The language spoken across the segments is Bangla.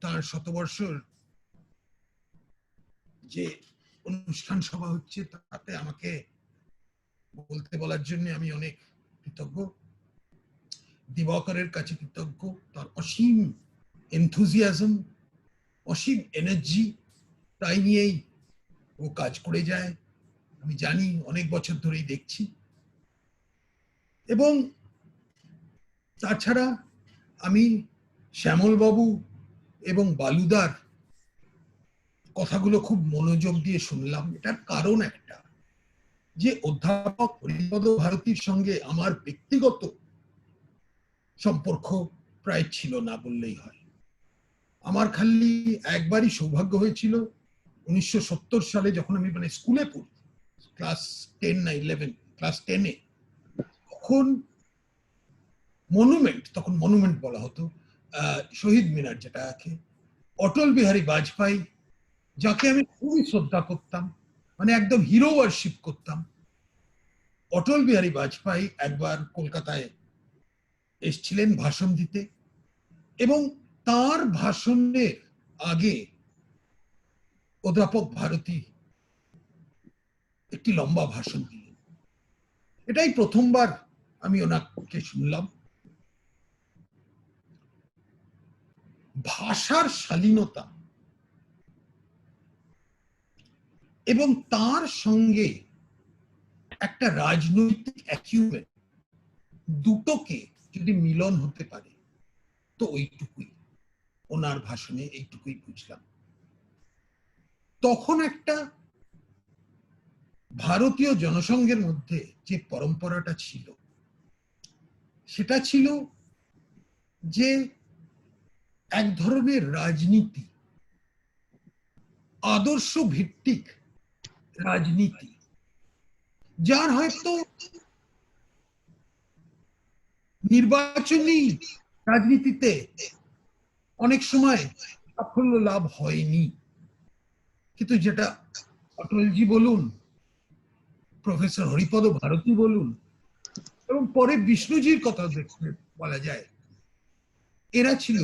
তার শতবর্ষ যে অনুষ্ঠান সভা হচ্ছে তাতে আমাকে বলতে বলার জন্য আমি অনেক কৃতজ্ঞ। দিবাকরের কাছে কৃতজ্ঞ, তার অসীম এনথুজিয়াজম, অসীম এনার্জি, তাই নিয়েই ও কাজ করে যায়। আমি জানি, অনেক বছর ধরেই দেখছি। এবং তাছাড়া আমি শ্যামলবাবু এবং বালুদার কথাগুলো খুব মনোযোগ দিয়ে শুনলাম। এটার কারণ একটা, যে অধ্যাপক হরিপদ ভারতীর সঙ্গে আমার ব্যক্তিগত সম্পর্ক প্রায় ছিল না বললেই হয়। আমার খালি একবারই সৌভাগ্য হয়েছিল 1970 সালে, যখন আমি স্কুলে পড়ি, ক্লাস 10 না 11, ক্লাস 10-এ, তখন মনুমেন্ট বলা হতো, শহীদ মিনার, যেটাকে অটল বিহারী বাজপেয়ী, যাকে আমি খুবই শ্রদ্ধা করতাম, একদম হিরো ওয়ার্শিপ করতাম, অটল বিহারী বাজপেয়ী একবার কলকাতায় এসেছিলেন ভাষণ দিতে, এবং তার ভাষণের আগে অধ্যাপক ভারতী একটি লম্বা ভাষণ দিলেন। এটাই প্রথমবার আমি ওনাকে শুনলাম। ভাষার শালীনতা এবং তার সঙ্গে একটা রাজনৈতিক অ্যাকিউমেন্ট, দুটোকে যদি মিলন হতে পারে, তো ওইটুকুই, ওনার ভাষণে এইটুকুই বুঝলাম। তখন একটা ভারতীয় জনসংঘের মধ্যে যে পরম্পরাটা ছিল, সেটা ছিল যে এক ধরনের রাজনীতি, আদর্শ ভিত্তিক রাজনীতি, যার হয়তো নির্বাচনী রাজনীতিতে অনেক সময় সাফল্য লাভ হয়নি, কিন্তু যেটা অটলজি বলুন, প্রফেসর হরিপদ ভারতী বলুন, এবং পরে বিষ্ণুজির কথা দেখতে বলা যায়, এরা ছিল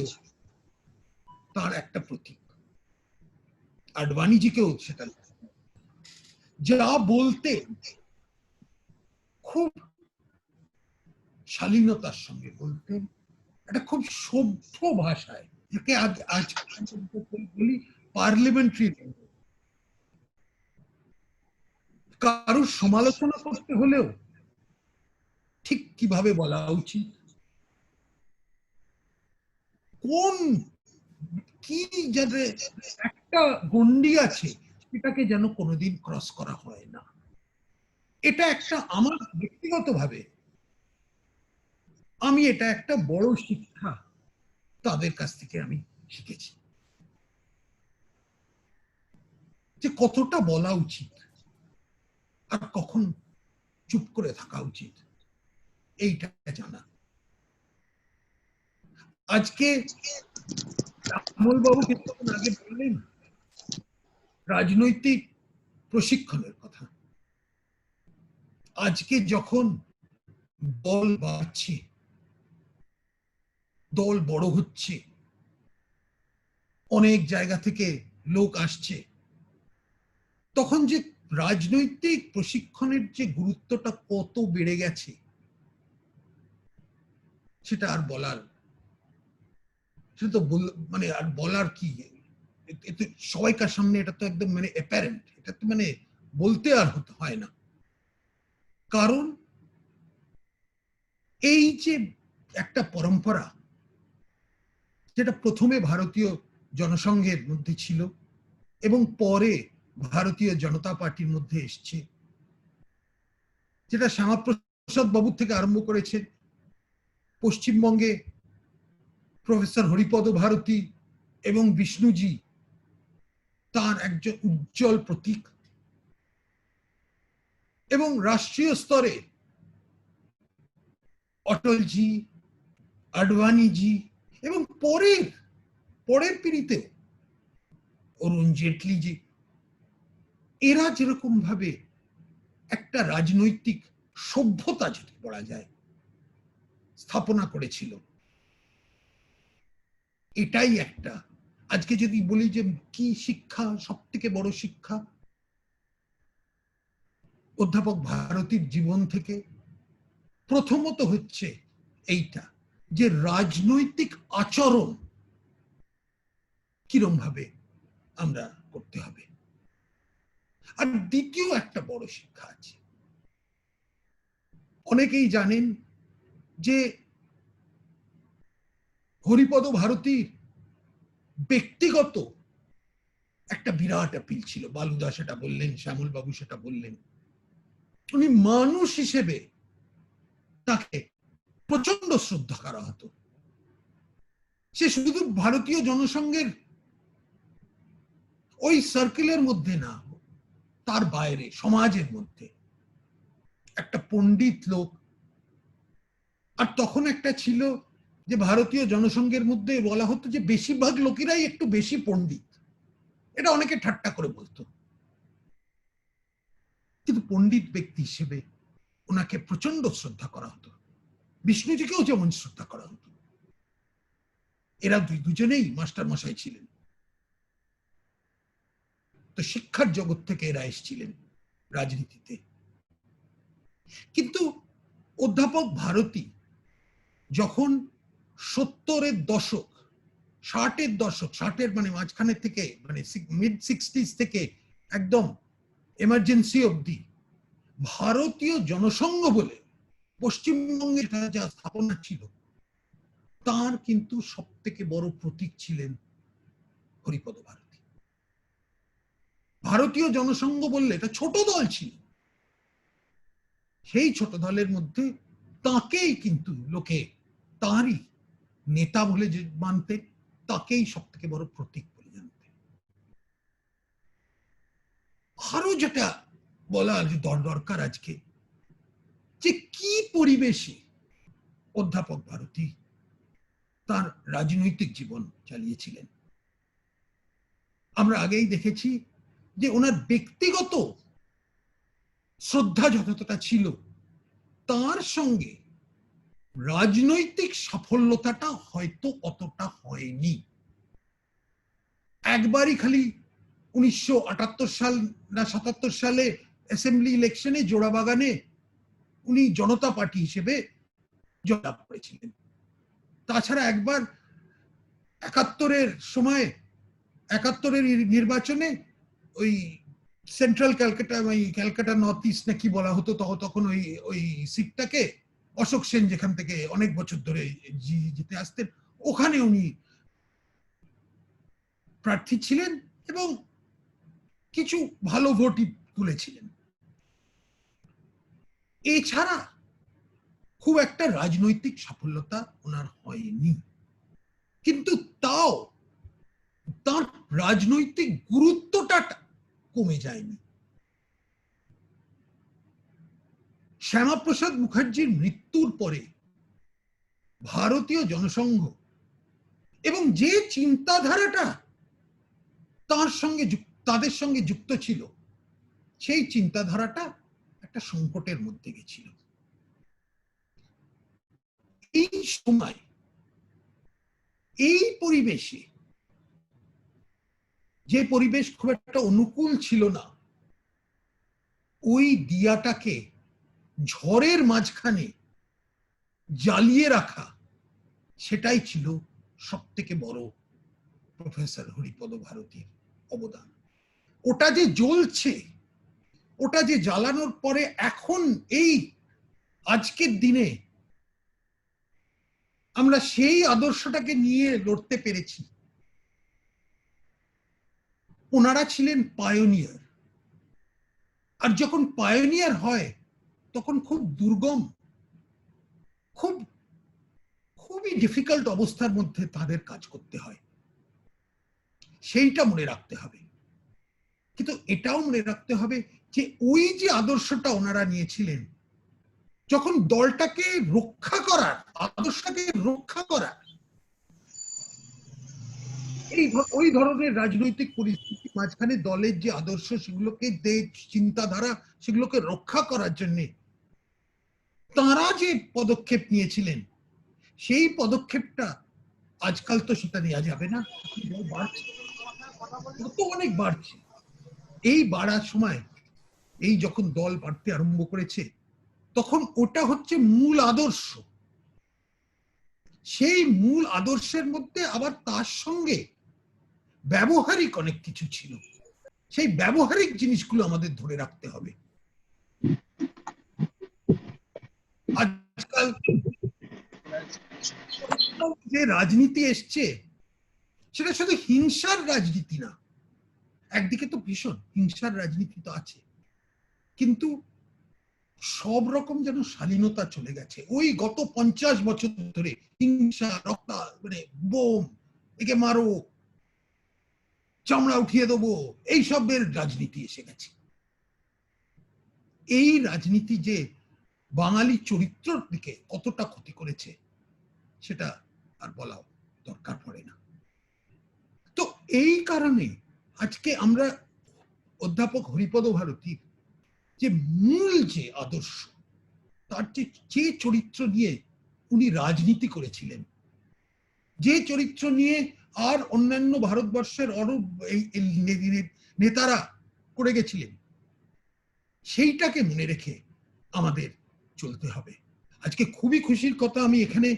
তার একটা প্রতীক। আডবাণীজিকেও সেটা যা বলতে খুব শালীনতার সঙ্গে বলতেন, একটা খুব সভ্য ভাষায়, যাকে আজ বলি পার্লামেন্টারি। কারোর সমালোচনা করতে হলেও ঠিক কিভাবে বলা উচিত, কোন কি যাতে একটা গন্ডি আছে, সেটাকে যেন কোনোদিন ক্রস করা হয় না। এটা একটা আমার ব্যক্তিগতভাবে আমি এটা একটা বড় শিক্ষা তাদের কাছ থেকে আমি শিখেছি, যে কতটা বলা উচিত আর কখন চুপ করে থাকা উচিত, এইটা জানা। আজকে শ্যামলবাবু কিছুক্ষণ আগে বললেন রাজনৈতিক প্রশিক্ষণের কথা। আজকে যখন দল বাড়ছে, দল বড় হচ্ছে, অনেক জায়গা থেকে লোক আসছে, তখন যে রাজনৈতিক প্রশিক্ষণের যে গুরুত্বটা কত বেড়ে গেছে, সেটা আর বলার, সেটা তো আর বলার কি, সবাইকার সামনে এটা তো একদম অ্যাপারেন্ট, এটা তো বলতে আর হতে হয় না। কারণ এই যে একটা পরম্পরা, যেটা প্রথমে ভারতীয় জনসংঘের মধ্যে ছিল এবং পরে ভারতীয় জনতা পার্টির মধ্যে এসছে, যেটা শ্যামাপ্রসাদ বাবু থেকে আরম্ভ করেছে, পশ্চিমবঙ্গে প্রফেসর হরিপদ ভারতী এবং বিষ্ণুজি তার একজন উজ্জ্বল প্রতীক, এবং রাষ্ট্রীয় স্তরে অটলজি, আডবাণীজি, এবং পরের পিড়িতে অরুণ জেটলিজি, এরা যেরকম ভাবে একটা রাজনৈতিক সভ্যতা, যদি বলা যায়, স্থাপনা করেছিল, এটাই একটা আজকে যদি বলি যে কি শিক্ষা, সব থেকে বড় শিক্ষা অধ্যাপক ভারতীর জীবন থেকে প্রথমত হচ্ছে এইটা যে রাজনৈতিক আচরণ কিরম ভাবে আমরা করতে হবে। আর দ্বিতীয় একটা বড় শিক্ষা আছে, অনেকেই জানেন যে হরিপদ ভারতীর ব্যক্তিগত একটা বিরাট অ্যাপিল ছিল। বালুদা সেটা বললেন, শ্যামল বাবু সেটা বললেন। উনি মানুষ হিসেবে তাকে প্রচন্ড শ্রদ্ধা করা হতো। সে শুধু ভারতীয় জনসংঘের ওই সার্কেলের মধ্যে না, তার বাইরে সমাজের মধ্যে একটা পণ্ডিত লোক। আর তখন একটা ছিল যে ভারতীয় জনসংঘের মধ্যে বলা হতো যে বেশিরভাগ লোকেরাই একটু বেশি পণ্ডিত, এটা অনেকে ঠাট্টা করে বলতো। কিন্তু পণ্ডিত ব্যক্তি হিসেবে ওনাকে প্রচন্ড শ্রদ্ধা করা হতো, বিষ্ণুজিকেও যেমন শ্রদ্ধা করা হতো। এরা দুজনেই মাস্টার মশাই ছিলেন। তো শিক্ষার জগৎ থেকে এরা এসেছিলেন রাজনীতিতে। কিন্তু অধ্যাপক ভারতী যখন 70-এর দশক, 60-এর দশক, 60-এর মানে মাঝখানে থেকে মানে মিড 60s থেকে একদম এমার্জেন্সি অবধি ভারতীয় জনসংঘ বলে পশ্চিমবঙ্গে যা স্থাপনা ছিল, তার কিন্তু সব থেকে বড় প্রতীক ছিলেন হরিপদ ভারতী। ভারতীয় জনসংঘ বললে এটা ছোট দল ছিল, সেই ছোট দলের মধ্যে তাকেই কিন্তু লোকে তারই নেতা বলে যে মানতে, তাকেই সব থেকে বড় প্রতীক বলে জানতে। আরো যেটা বলা দরকার আজকে, যে কি পরিবেশে অধ্যাপক ভারতী তার রাজনৈতিক জীবন চালিয়েছিলেন। আমরা আগেই দেখেছি যে ওনার ব্যক্তিগত শ্রদ্ধা যতটা ছিল, তার সঙ্গে রাজনৈতিক সাফল্যতাটা হয়তো অতটা হয়নি। একবারই খালি 1978 সাল না 77 সালে অ্যাসেম্বলি ইলেকশনে জোড়াবাগানে উনি জনতা পার্টি হিসেবে জয়লাভ করেছিলেন। তাছাড়া একবার 71-এর সময়, 71-এর নির্বাচনে ওই সেন্ট্রাল ক্যালকাটা, ওই ক্যালকাটা নর্থ ইস্ট না কি বলা হতো তখন, ওই সিটটাকে অশোক সেন যেখান থেকে অনেক বছর ধরে জিতে আসতেন, ওখানে উনি প্রার্থী ছিলেন এবং কিছু ভালো ভোটই তুলেছিলেন। এছাড়া খুব একটা রাজনৈতিক সাফল্যতা ওনার হয়নি। কিন্তু তাও তার রাজনৈতিক গুরুত্বটা কমে যায়নি। শ্যামাপ্রসাদ মুখার্জির মৃত্যুর পরে ভারতীয় জনসংঘ এবং যে চিন্তাধারাটা তাদের সঙ্গে যুক্ত ছিল, সেই চিন্তাধারাটা একটা সংকটের মধ্যে গেছিল। এই সময়, এই পরিবেশে, যে পরিবেশ খুব একটা অনুকূল ছিল না, ওই দিয়াটাকে ঝড়ের মাঝখানে জ্বালিয়ে রাখা, সেটাই ছিল সব থেকে বড় প্রফেসর হরিপদ ভারতীর অবদান। ওটা যে জ্বলছে, ওটা যে জ্বালানোর পরে এখন এই আজকের দিনে আমরা সেই আদর্শটাকে নিয়ে লড়তে পেরেছি। ওনারা ছিলেন পায়োনিয়ার। আর যখন পায়োনিয়ার হয় তখন খুব দুর্গম, খুবই ডিফিকাল্ট অবস্থার মধ্যে তাদের কাজ করতে হয়, সেইটা মনে রাখতে হবে। কিন্তু এটাও মনে রাখতে হবে যে ওই যে আদর্শটা ওনারা নিয়েছিলেন, যখন দলটাকে রক্ষা করার, আদর্শটাকে রক্ষা করার ওই ধরনের রাজনৈতিক পরিস্থিতি মাঝখানে দলের যে আদর্শ, সেগুলোকে চিন্তাধারা, সেগুলোকে রক্ষা করার জন্য তারা যে পদক্ষেপ নিয়েছিলেন, সেই পদক্ষেপটা আজকাল তো সেটা দেওয়া যাবে না, বাড়ছে, তো অনেক বাড়ছে। এই বাড়ার সময় এই যখন দল বাড়তে আরম্ভ করেছে তখন ওটা হচ্ছে মূল আদর্শ। সেই মূল আদর্শের মধ্যে আবার তার সঙ্গে ব্যবহারিক অনেক কিছু ছিল, সেই ব্যবহারিক জিনিসগুলো আমাদের ধরে রাখতে হবে। আজকাল যে রাজনীতি এসছে সেটা শুধু হিংসার রাজনীতি না, একদিকে তো ভীষণ হিংসার রাজনীতি তো আছে, কিন্তু সব রকম যেন শালীনতা চলে গেছে। ওই গত 50 বছর ধরে হিংসা, রক্তা, মানে বোম, একে মারো, চামড়া উঠিয়ে দেবো, এইসবের রাজনীতি এসে গেছে। এই রাজনীতি যে বাঙালি চরিত্রের দিকে কতটা ক্ষতি করেছে সেটা আর বলা দরকার পড়ে না। তো এই কারণে আজকে আমরা অধ্যাপক হরিপদ ভারতীর যে মূল যে আদর্শ, তার যে চরিত্র নিয়ে উনি রাজনীতি করেছিলেন, যে চরিত্র নিয়ে আর অন্যান্য ভারতবর্ষের নেতারা করে গেছিলেন, সেইটাকে মনে রেখে আমাদের চলতে হবে। আজকে খুবই খুশির কথা, আমি এখানে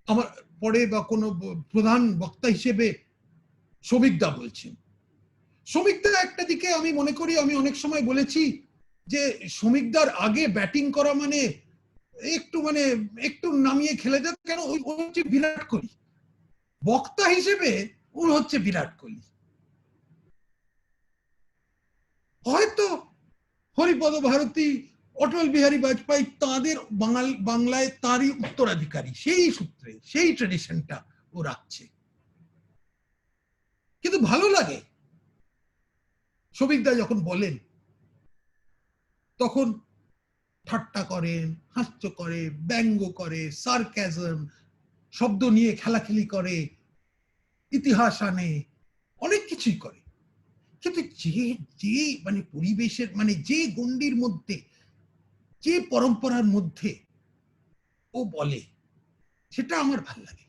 আমার পরে বা কোনো প্রধান বক্তা হিসেবে শ্রমিকদা বলছেন। শ্রমিকদা একটা দিকে আমি মনে করি, আমি অনেক সময় বলেছি যে শ্রমিকদার আগে ব্যাটিং করা মানে একটু নামিয়ে খেলে যাক, কেন ওই হচ্ছে বিরাট কোহলি, বক্তা হিসেবে ও হচ্ছে বিরাট কোহলি। হয়তো হরিপদ ভারতী, অটল বিহারী বাজপেয়ী তাদের বাংলায় তারই উত্তরাধিকারী, সেই সূত্রে সেই ট্রেডিশনটা ও রাখছে। কিন্তু ভালো লাগে শ্রমিকদা যখন বলেন তখন ঠাট্টা করেন, হাস্য করে, ব্যঙ্গ করে, সার্কাজম, শব্দ নিয়ে খেলাখেলি করে, ইতিহাস আনে, অনেক কিছুই করে। কিন্তু যে যে মানে পরিবেশের, মানে যে গণ্ডির মধ্যে, যে পরম্পরার মধ্যে ও বলে, সেটা আমার ভাল লাগে।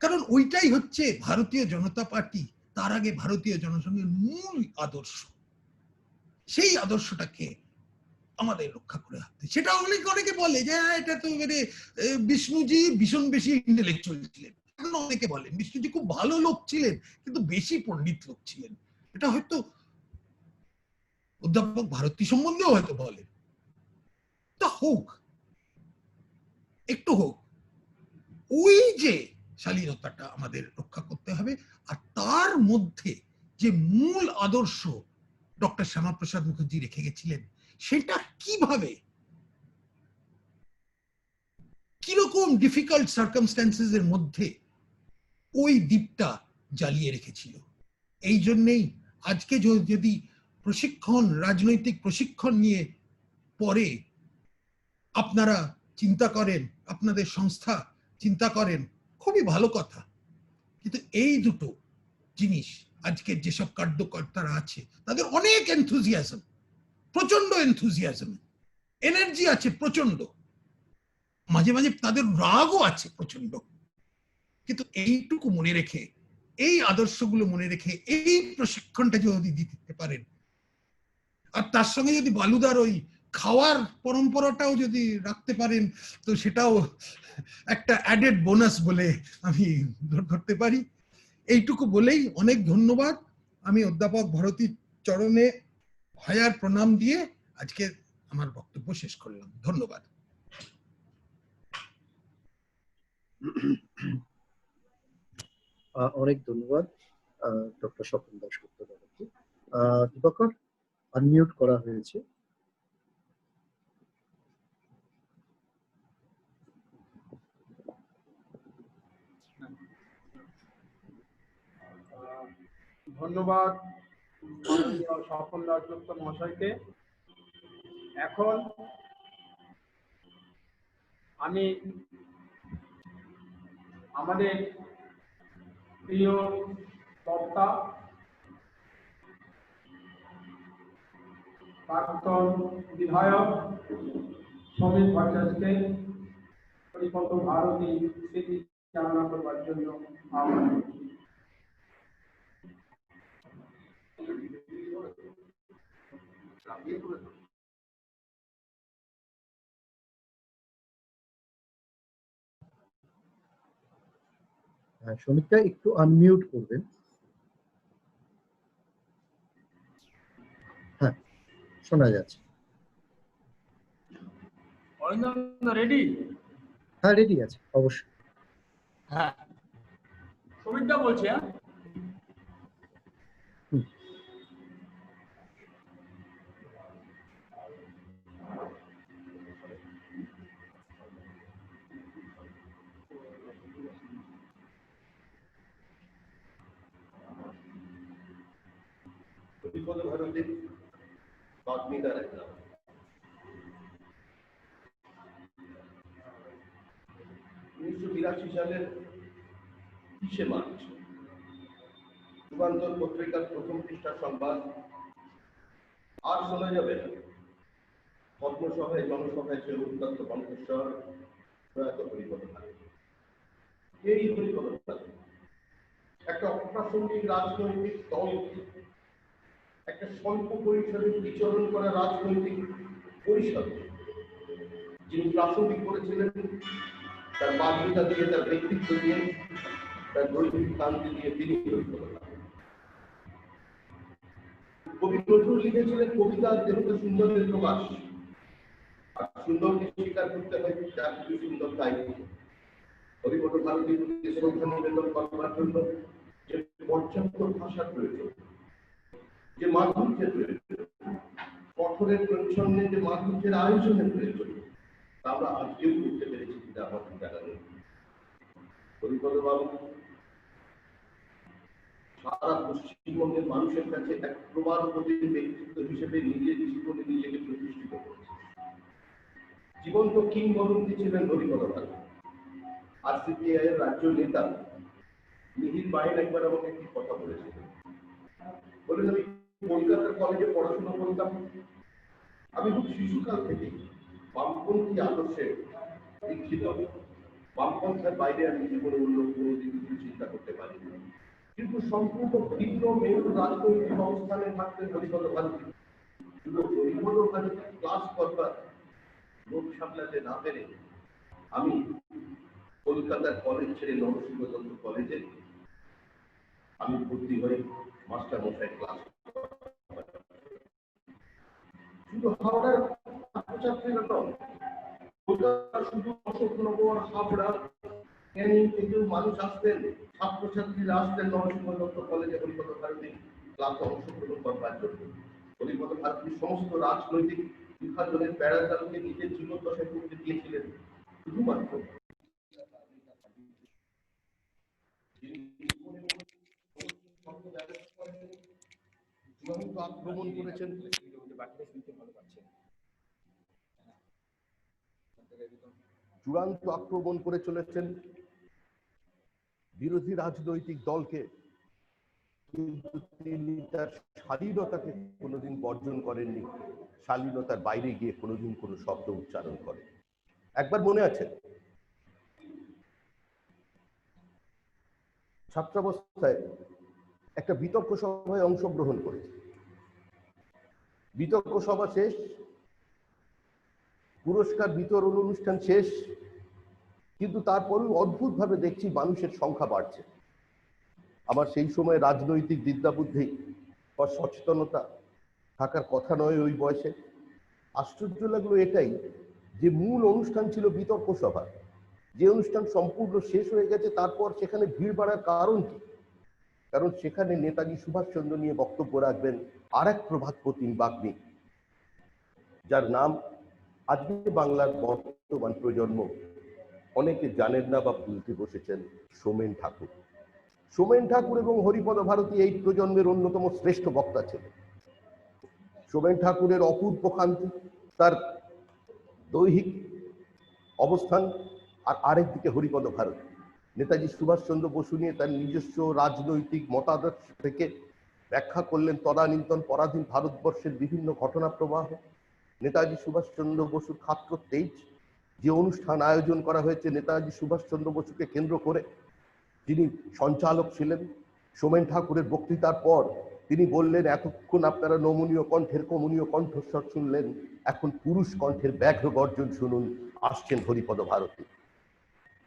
কারণ ওইটাই হচ্ছে ভারতীয় জনতা পার্টি, তার আগে ভারতীয় জনসংঘের মূল আদর্শ। সেই আদর্শটাকে আমাদের রক্ষা করে রাখতে। সেটা অনেকে বলে যে এটা তো মানে বিষ্ণুজি ভীষণ বেশি ইন্টেলেকচুয়াল ছিলেন, অনেকে বলেন বিষ্ণুজি খুব ভালো লোক ছিলেন কিন্তু বেশি পণ্ডিত লোক ছিলেন। এটা হয়তো অধ্যাপক ভারতী সম্বন্ধেও হয়তো বলেন। তা হোক, একটু হোক, ওই যে শালীনতাটা আমাদের রক্ষা করতে হবে। আর তার মধ্যে যে মূল আদর্শ ডক্টর শ্যামাপ্রসাদ মুখার্জি রেখে গেছিলেন, সেটা কিভাবে কিরকম ডিফিকাল্ট সার্কামস্ট্যান্সেস এর মধ্যে ওই দ্বীপটা জ্বালিয়ে রেখেছিল। এই জন্যেই আজকে যদি প্রশিক্ষণ, রাজনৈতিক প্রশিক্ষণ নিয়ে পরে আপনারা চিন্তা করেন, আপনাদের সংস্থা চিন্তা করেন, খুবই ভালো কথা। কিন্তু এই দুটো জিনিস আজকের যেসব কার্যকর্তারা আছে তাদের অনেক এনথুজিয়াজম, প্রচন্ড এনথুজিয়াজম, এনার্জি আছে প্রচন্ড, মাঝে মাঝে তাদের রাগও আছে প্রচন্ড, কিন্তু এইটুকু মনে রেখে, এই আদর্শগুলো মনে রেখে এই প্রশিক্ষণটা যদি দিতে পারেন, আর তার সঙ্গে যদি বালুদার ওই খাওয়ার পরম্পরাটাও যদি রাখতে পারেন, তো সেটাও একটা অ্যাডেড বোনাস বলে আমি ধরতে পারি। এইটুকু বলেই অনেক ধন্যবাদ। আমি অধ্যাপক ভারতীর চরণে হাজার প্রণাম দিয়ে আজকে আমার বক্তব্য শেষ করলাম। ধন্যবাদ। অনেক ধন্যবাদ ডক্টর স্বপন দাশগুপ্ত দাদাকে। দিবাকর, আনমিউট করা হয়েছে। ধন্যবাদ স্বপন দাশগুপ্ত মহাশয়কে। এখন আমি আমাদের প্রিয় বক্তা প্রাক্তন বিধায়ক সমীর ভট্টাচার্যকে হরিপদ ভারতী স্মৃতি চালনা করবার জন্য আহ্বান করছি। সমীক্ষা একটু আনমিউট করবেন। হ্যাঁ, শোনা যাচ্ছে। অরিন্দম রেডি? হ্যাঁ, রেডি আছে অবশ্যই। হ্যাঁ, সমীরদা বলছি। হ্যাঁ, হুম। ভারতের বাগ্মিতার একটা 1982 সালের 30শে মার্চ যুগান্তর পত্রিকার প্রথম পৃষ্ঠার সংবাদ, আর শোনা যাবে না পদ্মসভায় জনসভায় সে উত্তপ্ত কণ্ঠস্বর, প্রয়াত হরিপদ ভারতী। এই হরিপদ ভারতী একটা অপ্রাসঙ্গিক রাজনৈতিক দল, একটা স্বল্প পরিসরে বিচরণ করা রাজনৈতিক পরিষদ, যিনি প্রাসঙ্গিক করেছিলেন তার বাগ্মিতা দিয়ে, তার ব্যক্তিত্ব দিয়ে, তার দৈহিক কান্তি দিয়ে তিনি কবি নজরুল লিখেছিলেন কবিতার দেহতে সুন্দরের প্রকাশ, আর সুন্দরকে স্বীকার করতে হয় যা কিছু সুন্দর তাই। হরিপদ ভারতীর প্রতি শ্রদ্ধা নিবেদন করবার জন্য যে পর্যাপ্ত ভাষার প্রয়োজন, যে মাধুর্যের প্রয়োজন, কঠোরের পরিচ্ছন্নে যে মাধুর্যের আয়োজনের প্রয়োজন, তা আমরা আজকেও করতে পেরেছি কিনা আমাদের জানা নেই। হরিপদ বাবু সারা পশ্চিমবঙ্গের মানুষের কাছে এক প্রবাদপতির ব্যক্তিত্ব হিসেবে নিজের জীবনে নিজেকে প্রতিষ্ঠিত করেছে। জীবন্ত কিংবদন্তি ছিলেন হরিপদ ভারতী। আর সিপিআই এর রাজ্য নেতা মিহির বাইন একবার আমাকে একটি কথা বলেছিলেন, বলেন আমি কলকাতার কলেজে পড়াশোনা করতাম, আমি খুব শিশুকাল থেকে বামপন্থী আদর্শে দীক্ষিত। বামপন্থার বাইরে আমি জীবনে অন্য কোনো দিক চিন্তা করতে পারিনি, কিন্তু সম্পূর্ণ ভিন্ন মেরু রাজনৈতিক অবস্থানে থাকতেন হরিপদ ভারতী। শুধু হরিপদ ভারতী ক্লাস করবার লোক সামলাতে না পেরে আমি কলকাতার কলেজ ছেড়ে নরসিংহচন্দ্র কলেজে আমি ভর্তি হয়ে মাস্টার মশাই ক্লাস। শুধু হাওড়ার ছাত্রছাত্রীরা নয়, কলকাতার শুধু অশোকনগর, হাবড়া, ক্যানিং থেকেও মানুষ আসতেন, ছাত্রছাত্রীরা আসতেন নরসিংহচন্দ্র কলেজে হরিপদ ভারতী ক্লাসে অংশগ্রহণ করবার জন্য। হরিপদ ভারতী সমস্ত রাজনৈতিক বিভাজনের প্যারাজালকে নিজের জীবদ্দশায় করতে দিয়েছিলেন শুধুমাত্র চূড়ান্ত আক্রমণ করেছেন, চূড়ান্ত আক্রমণ করে চলেছেন বিরোধী রাজনৈতিক দলকে, কিন্তু তিনি তার শালীনতাকে কোনোদিন বর্জন করেননি, শালীনতার বাইরে গিয়ে কোনোদিন কোনো শব্দ উচ্চারণ করেন। একবার মনে আছে ছাত্রাবস্থায় একটা বিতর্ক সভায় অংশগ্রহণ করেছে। বিতর্ক সভা শেষ, পুরস্কার বিতরণ অনুষ্ঠান শেষ, কিন্তু তারপরেও অদ্ভুত ভাবে দেখছি মানুষের সংখ্যা বাড়ছে। আমার সেই সময় রাজনৈতিক বিদ্যা বুদ্ধি বা সচেতনতা থাকার কথা নয় ওই বয়সে। আশ্চর্য লাগলো এটাই যে মূল অনুষ্ঠান ছিল বিতর্ক সভা, যে অনুষ্ঠান সম্পূর্ণ শেষ হয়ে গেছে, তারপর সেখানে ভিড় বাড়ার কারণ কি? কারণ সেখানে নেতাজি সুভাষচন্দ্র নিয়ে বক্তব্য রাখবেন আর এক প্রভাতপতি বাগ্মী, যার নাম আজকে বাংলার বর্তমান প্রজন্ম অনেকে জানেন না বা ভুলতে বসেছেন, সোমেন ঠাকুর। সোমেন ঠাকুর এবং হরিপদ ভারতী এই প্রজন্মের অন্যতম শ্রেষ্ঠ বক্তা ছিলেন। সোমেন ঠাকুরের অপূর্ব কান্তি, তার দৈহিক অবস্থান, আর আরেকদিকে হরিপদ ভারতী নেতাজি সুভাষচন্দ্র বসু নিয়ে তার নিজস্ব রাজনৈতিক মতাদর্শ থেকে ব্যাখ্যা করলেন তদানীন্তন পরাধীন ভারতবর্ষের বিভিন্ন ঘটনা প্রবাহ, নেতাজি সুভাষচন্দ্র বসুর খাদ্য তেজ, যে অনুষ্ঠান আয়োজন করা হয়েছে নেতাজি সুভাষচন্দ্র বসুকে কেন্দ্র করে, যিনি সঞ্চালক ছিলেন, সোমেন ঠাকুরের বক্তৃতার পর তিনি বললেন, এতক্ষণ আপনারা নমনীয় কণ্ঠের কমনীয় কণ্ঠস্বর শুনলেন, এখন পুরুষ কণ্ঠের ব্যাঘ্র গর্জন শুনুন, আসছেন হরিপদ ভারতী।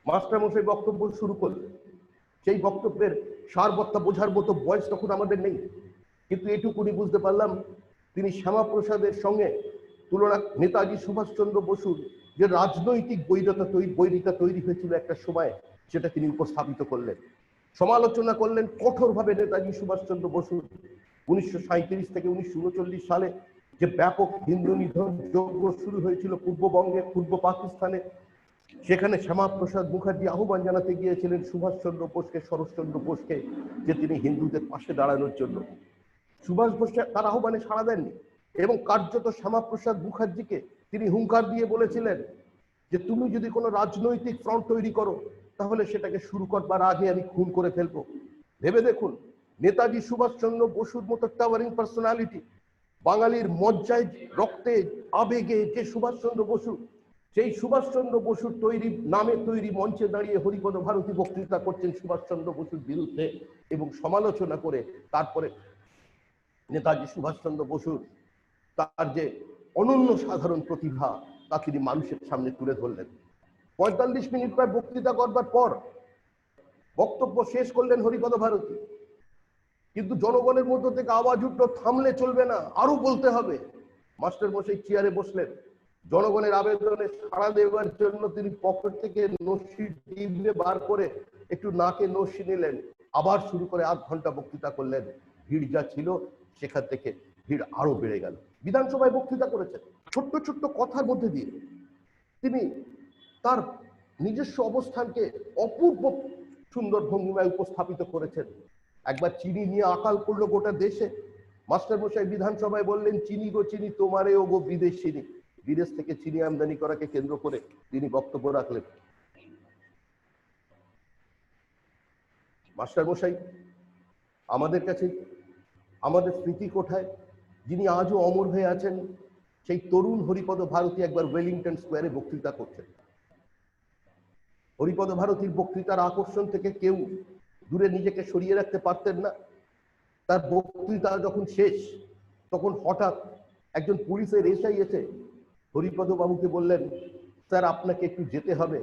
মাস্টারমশাই বক্তব্য শুরু করলেন। সেই বক্তব্যের সারবত্তা বোঝার মতো বয়স তখন আমাদের নেই, কিন্তু এটুকুনি বুঝতে পারলাম তিনি শ্যামাপ্রসাদের সঙ্গে তুলনা, নেতাজি সুভাষচন্দ্র বসুর যে রাজনৈতিক বৈরিতা তৈরি হয়েছিল একটা সময়, সেটা তিনি উপস্থাপিত করলেন, সমালোচনা করলেন কঠোরভাবে নেতাজি সুভাষচন্দ্র বসুর 1937 থেকে 1939 সালে যে ব্যাপক হিন্দু নিধন যজ্ঞ শুরু হয়েছিল পূর্ববঙ্গে, পূর্ব পাকিস্তানে। সেখানে শ্যামাপ্রসাদ মুখার্জি আহ্বান জানাতে গিয়েছিলেন সুভাষচন্দ্র বোসকে, শরৎচন্দ্র বোসকে, যে তিনি হিন্দুদের পাশে দাঁড়ানোর জন্য। সুভাষ বোস তার আহ্বানে সাড়া দেননি এবং কার্যত শ্যামাপ্রসাদ মুখার্জিকে তিনি হুঙ্কার দিয়ে বলেছিলেন যে তুমি যদি কোনো রাজনৈতিক ফ্রন্ট তৈরি করো তাহলে সেটাকে শুরু করবার আগে আমি খুন করে ফেলবো। ভেবে দেখুন, নেতাজি সুভাষচন্দ্র বসুর মতো টাওয়ারিং পার্সোনালিটি, বাঙালির মজ্জায়, রক্তে, আবেগে যে সুভাষচন্দ্র বসু, সেই সুভাষচন্দ্র বসুর তৈরি নামে তৈরি মঞ্চে দাঁড়িয়ে হরিপদ ভারতী বক্তৃতা করছেন সুভাষচন্দ্র বসুর বিরুদ্ধে এবং সমালোচনা করে তারপরে নেতাজি সুভাষচন্দ্র বসুর তার যে অনন্য সাধারণ প্রতিভা তা তিনি মানুষের সামনে তুলে ধরলেন। 45 মিনিট প্রায় বক্তৃতা করবার পর বক্তব্য শেষ করলেন হরিপদ ভারতী, কিন্তু জনগণের মধ্য থেকে আওয়াজ উঠলো, থামলে চলবে না, আরো বলতে হবে। মাস্টার মশাই চেয়ারে বসলেন। জনগণের আবেদনে সাড়া দেওয়ার জন্য তিনি পকেট থেকে নস্যি টিপে বার করে একটু নাকে নস্যি নিলেন, আবার শুরু করে আধ ঘন্টা বক্তৃতা করলেন। ভিড় যা ছিল সেখান থেকে ভিড় আরো বেড়ে গেল। বিধানসভায় বক্তৃতা করেছেন, ছোট্ট ছোট্ট কথার মধ্যে দিয়ে তিনি তার নিজস্ব অবস্থানকে অপূর্ব সুন্দর ভঙ্গিমায় উপস্থাপিত করেছেন। একবার চিনি নিয়ে আকাল পড়লো গোটা দেশে। মাস্টার মশাই বিধানসভায় বললেন, চিনি গো চিনি তোমারে ও গো বিদেশ চিনি। বিদেশ থেকে চিনি আমদানি করাকে কেন্দ্র করে তিনি বক্তব্য রাখলেন। মাস্টার মশাই আমাদের কাছে, আমাদের স্মৃতি কোঠায় যিনি আজও অমর হয়ে আছেন, সেই তরুণ হরিপদ ভারতী একবার ওয়েলিংটন স্কোয়ারে বক্তৃতা করছেন। হরিপদ ভারতীর বক্তৃতার আকর্ষণ থেকে কেউ দূরে নিজেকে সরিয়ে রাখতে পারতেন না। তার বক্তৃতা যখন শেষ তখন হঠাৎ একজন পুলিশের এসআই এসে হরিপদ বাবুকে বললেন, স্যার আপনাকে একটু যেতে হবে,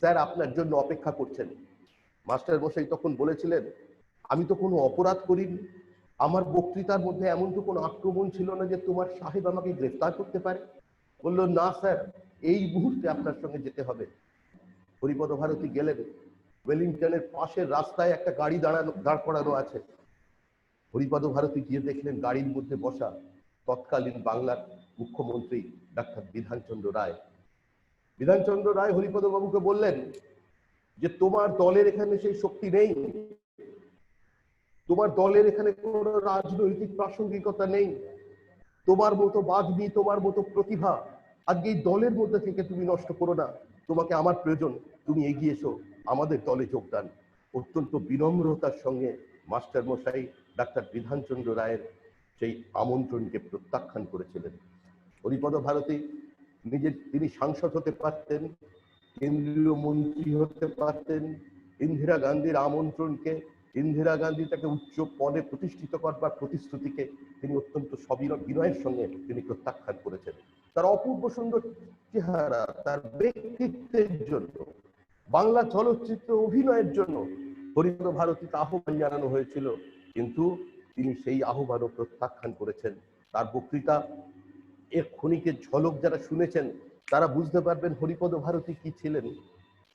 স্যার আপনার জন্য অপেক্ষা করছেন। মাস্টার মশাই তখন বলেছিলেন, আমি তো কোনো অপরাধ করিনি, আমার বক্তৃতার মধ্যে এমন তো কোনো আক্রমণ ছিল না যে তোমার সাহেব আমাকে গ্রেফতার করতে পারে। বলল, না স্যার, এই মুহূর্তে আপনার সঙ্গে যেতে হবে। হরিপদ ভারতী গেলেন। ওয়েলিংটনের পাশের রাস্তায় একটা গাড়ি দাঁড় করানো আছে। হরিপদ ভারতী গিয়ে দেখলেন গাড়ির মধ্যে বসা তৎকালীন বাংলার মুখ্যমন্ত্রী ডাক্তার বিধানচন্দ্র রায়। বিধানচন্দ্র রায় হরিপদ বাবুকে বললেন যে তোমার দলের এখানে সেই শক্তি নেই, তোমার দলের এখানে কোনো রাজনৈতিক প্রাসঙ্গিকতা নেই, তোমার মতো বাগ্মী, তোমার মতো প্রতিভা আজকে এই দলের মধ্যে থেকে তুমি নষ্ট করো না, তোমাকে আমার প্রয়োজন, তুমি এগিয়ে এসো, আমাদের দলে যোগদান। অত্যন্ত বিনম্রতার সঙ্গে মাস্টার মশাই ডাক্তার বিধানচন্দ্র রায়ের সেই আমন্ত্রণকে প্রত্যাখ্যান করেছিলেন। হরিপদ ভারতী তিনি সাংসদ হতে পারতেন, কেন্দ্রীয় মন্ত্রী হতে পারতেন। ইন্দিরা গান্ধীর আমন্ত্রণকে, ইন্দিরা গান্ধী তাকে উচ্চ পদে প্রতিষ্ঠিত করবার প্রতিশ্রুতিকে তিনি অত্যন্ত বিনয়ের সঙ্গে তিনি প্রত্যাখ্যান করেছেন। তার অপূর্ব সুন্দর চেহারা, তার ব্যক্তিত্বের জন্য, বাংলা চলচ্চিত্র অভিনয়ের জন্য হরিপদ ভারতীকে আহ্বান জানানো হয়েছিল, কিন্তু তিনি সেই আহ্বানও প্রত্যাখ্যান করেছেন। তার বক্তৃতা এর ক্ষণিকের ঝলক যারা শুনেছেন তারা বুঝতে পারবেন হরিপদ ভারতী কি ছিলেন।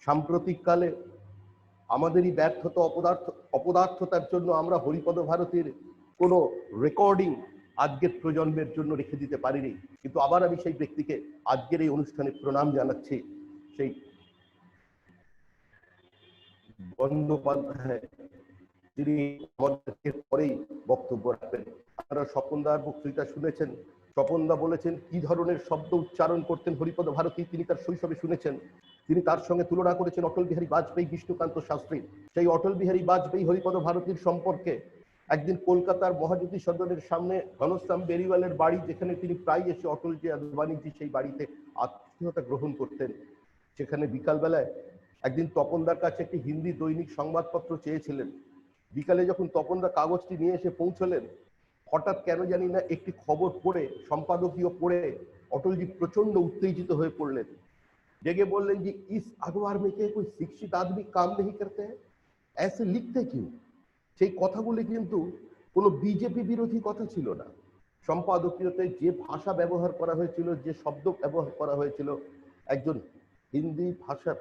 সাম্প্রতিক কালে আমাদেরই ব্যর্থতা, অপদার্থতার জন্য আমরা হরিপদ ভারতীর কোনো রেকর্ডিং আজকের প্রজন্মের জন্য রেখে দিতে পারিনি, কিন্তু আবার আমি সেই ব্যক্তিকে আজকের এই অনুষ্ঠানে প্রণাম জানাচ্ছি। সেই বন্দ্যোপাধ্যায় যিনি আমাদের পরেই বক্তব্য রাখবেন। আপনারা স্বপনদার বক্তৃতা শুনেছেন। স্বপনদা বলেছেন কি ধরনের শব্দ উচ্চারণ করতেন হরিপদ ভারতী তিনি তার শৈশবে শুনেছেন। তিনি তার সঙ্গে তুলনা করেছেন অটল বিহারী বাজপেয়ী, বিষ্ণুকান্ত শাস্ত্রী। সেই অটল বিহারী বাজপেয়ী হরিপদ ভারতীর সম্পর্কে একদিন কলকাতার মহাজ্যোতি সদনের সামনে ঘনশ্যাম বেরিওয়ালের বাড়ি, যেখানে তিনি প্রায় এসে অটলজি আদবানিজি সেই বাড়িতে আত্মীয়তা গ্রহণ করতেন, সেখানে বিকালবেলায় একদিন তপনদার কাছে একটি হিন্দি দৈনিক সংবাদপত্র চেয়েছিলেন। বিকালে যখন তপনদা কাগজটি নিয়ে এসে পৌঁছলেন, হঠাৎ কেন জানি না একটি খবর পড়ে, সম্পাদকীয় পড়ে অটলজি প্রচন্ড উত্তেজিত হয়ে পড়লেন। জেগে বললেন যে ইস अखबार में के कोई शिक्षित आदमी काम नहीं करते हैं, ऐसे लिखते क्यों? সেই কথাগুলি কিন্তু কোনো বিজেপি বিরোধী কথা ছিল না। সম্পাদকীয়তে যে ভাষা ব্যবহার করা হয়েছিল, যে শব্দ ব্যবহার করা হয়েছিল, একজন হিন্দি ভাষার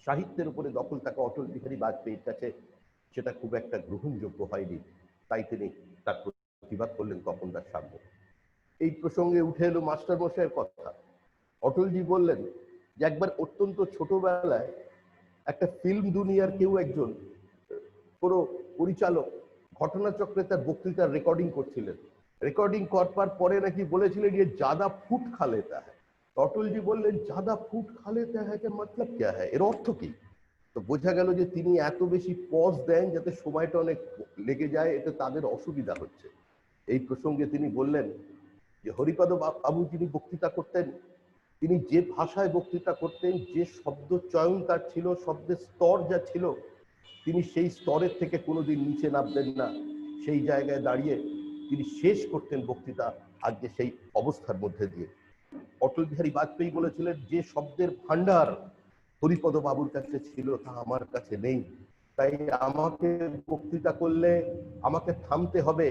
সাহিত্যের উপরে দখল থাকা অটল বিহারী বাজপেয়ীর কাছে সেটা খুব একটা গ্রহণযোগ্য হয়নি। তাই তিনি তার প্রতিবাদ করলেন তপনদার সামনে। এই প্রসঙ্গে উঠে এলো মাস্টার মশাইয়ের কথা। অটলজি বললেন যে একবার অত্যন্ত ছোটবেলায় একটা ফিল্ম দুনিয়ার কেউ একজন, কোনো পরিচালক ঘটনাচক্রে তার বক্তৃতার রেকর্ডিং করছিলেন। রেকর্ডিং করবার পরে নাকি বলেছিলেন যে জাদা ফুট খা লেতা হ্যায়। অটলজি বললেন জাদা ফুট খা লেতা হ্যায় কে মতলব ক্যা হ্যায়, এর অর্থ কি? তো বোঝা গেল যে তিনি এত বেশি পজ দেন যাতে সময়টা অনেক লেগে যায়, এতে তাদের অসুবিধা হচ্ছে। এই প্রসঙ্গে তিনি বললেন যে হরিপদ বাবু যিনি বক্তৃতা করতেন, তিনি যে ভাষায় বক্তৃতা করতেন, যে শব্দ চয়ন তার ছিল, শব্দের স্তর যা ছিল, তিনি সেই স্তরের থেকে কোনোদিন নিচে নামতেন না। সেই জায়গায় দাঁড়িয়ে তিনি শেষ করতেন বক্তৃতা আজকে সেই অবস্থার মধ্যে দিয়ে। অটল বিহারী বাজপেয়ী বলেছিলেন যে শব্দের ভান্ডার হরিপদ বাবুর কাছে ছিল তা আমার কাছে নেই, তাই আমাকে বক্তৃতা করলে আমাকে থামতে হবে,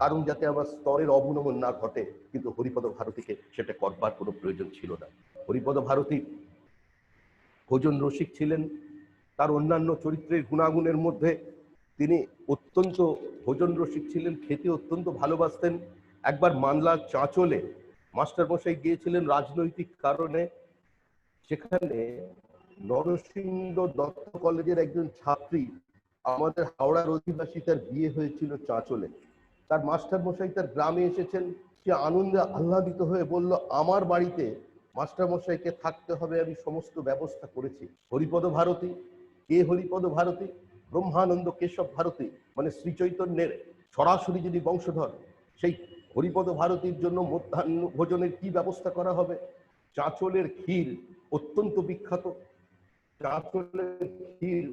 কারণ যাতে আমার স্তরের অবনমন না ঘটে। কিন্তু হরিপদ ভারতীকে সেটা করবার কোনো প্রয়োজন ছিল না। হরিপদ ভারতী ভোজন রসিক ছিলেন। তার অন্যান্য চরিত্রের গুণাগুণের মধ্যে তিনি অত্যন্ত ভোজন রসিক ছিলেন, খেতে অত্যন্ত ভালোবাসতেন। একবার মানলার চাঁচলে মাস্টারমশাই গিয়েছিলেন রাজনৈতিক কারণে। সেখানে নরসিংহ দত্ত কলেজের একজন ছাত্রী, আমাদের হাওড়ার অধিবাসী, তার বিয়ে হয়েছিল চাঁচলে। তার মাস্টারমশাই তার গ্রামে এসেছেন। সে আনন্দে আহ্লাদিত হয়ে বলল, আমার বাড়িতে মাস্টারমশাইকে থাকতে হবে, আমি সমস্ত ব্যবস্থা করেছি। হরিপদ ভারতী কে? হরিপদ ভারতী ব্রহ্মানন্দ কেশব ভারতী, মানে শ্রী চৈতন্যের সরাসরি যিনি বংশধর, সেই হরিপদ ভারতীর জন্য মধ্যাহ্ন ভোজনের কি ব্যবস্থা করা হবে? চাঁচলের ক্ষীর অত্যন্ত বিখ্যাত। চাঁচলের ক্ষীর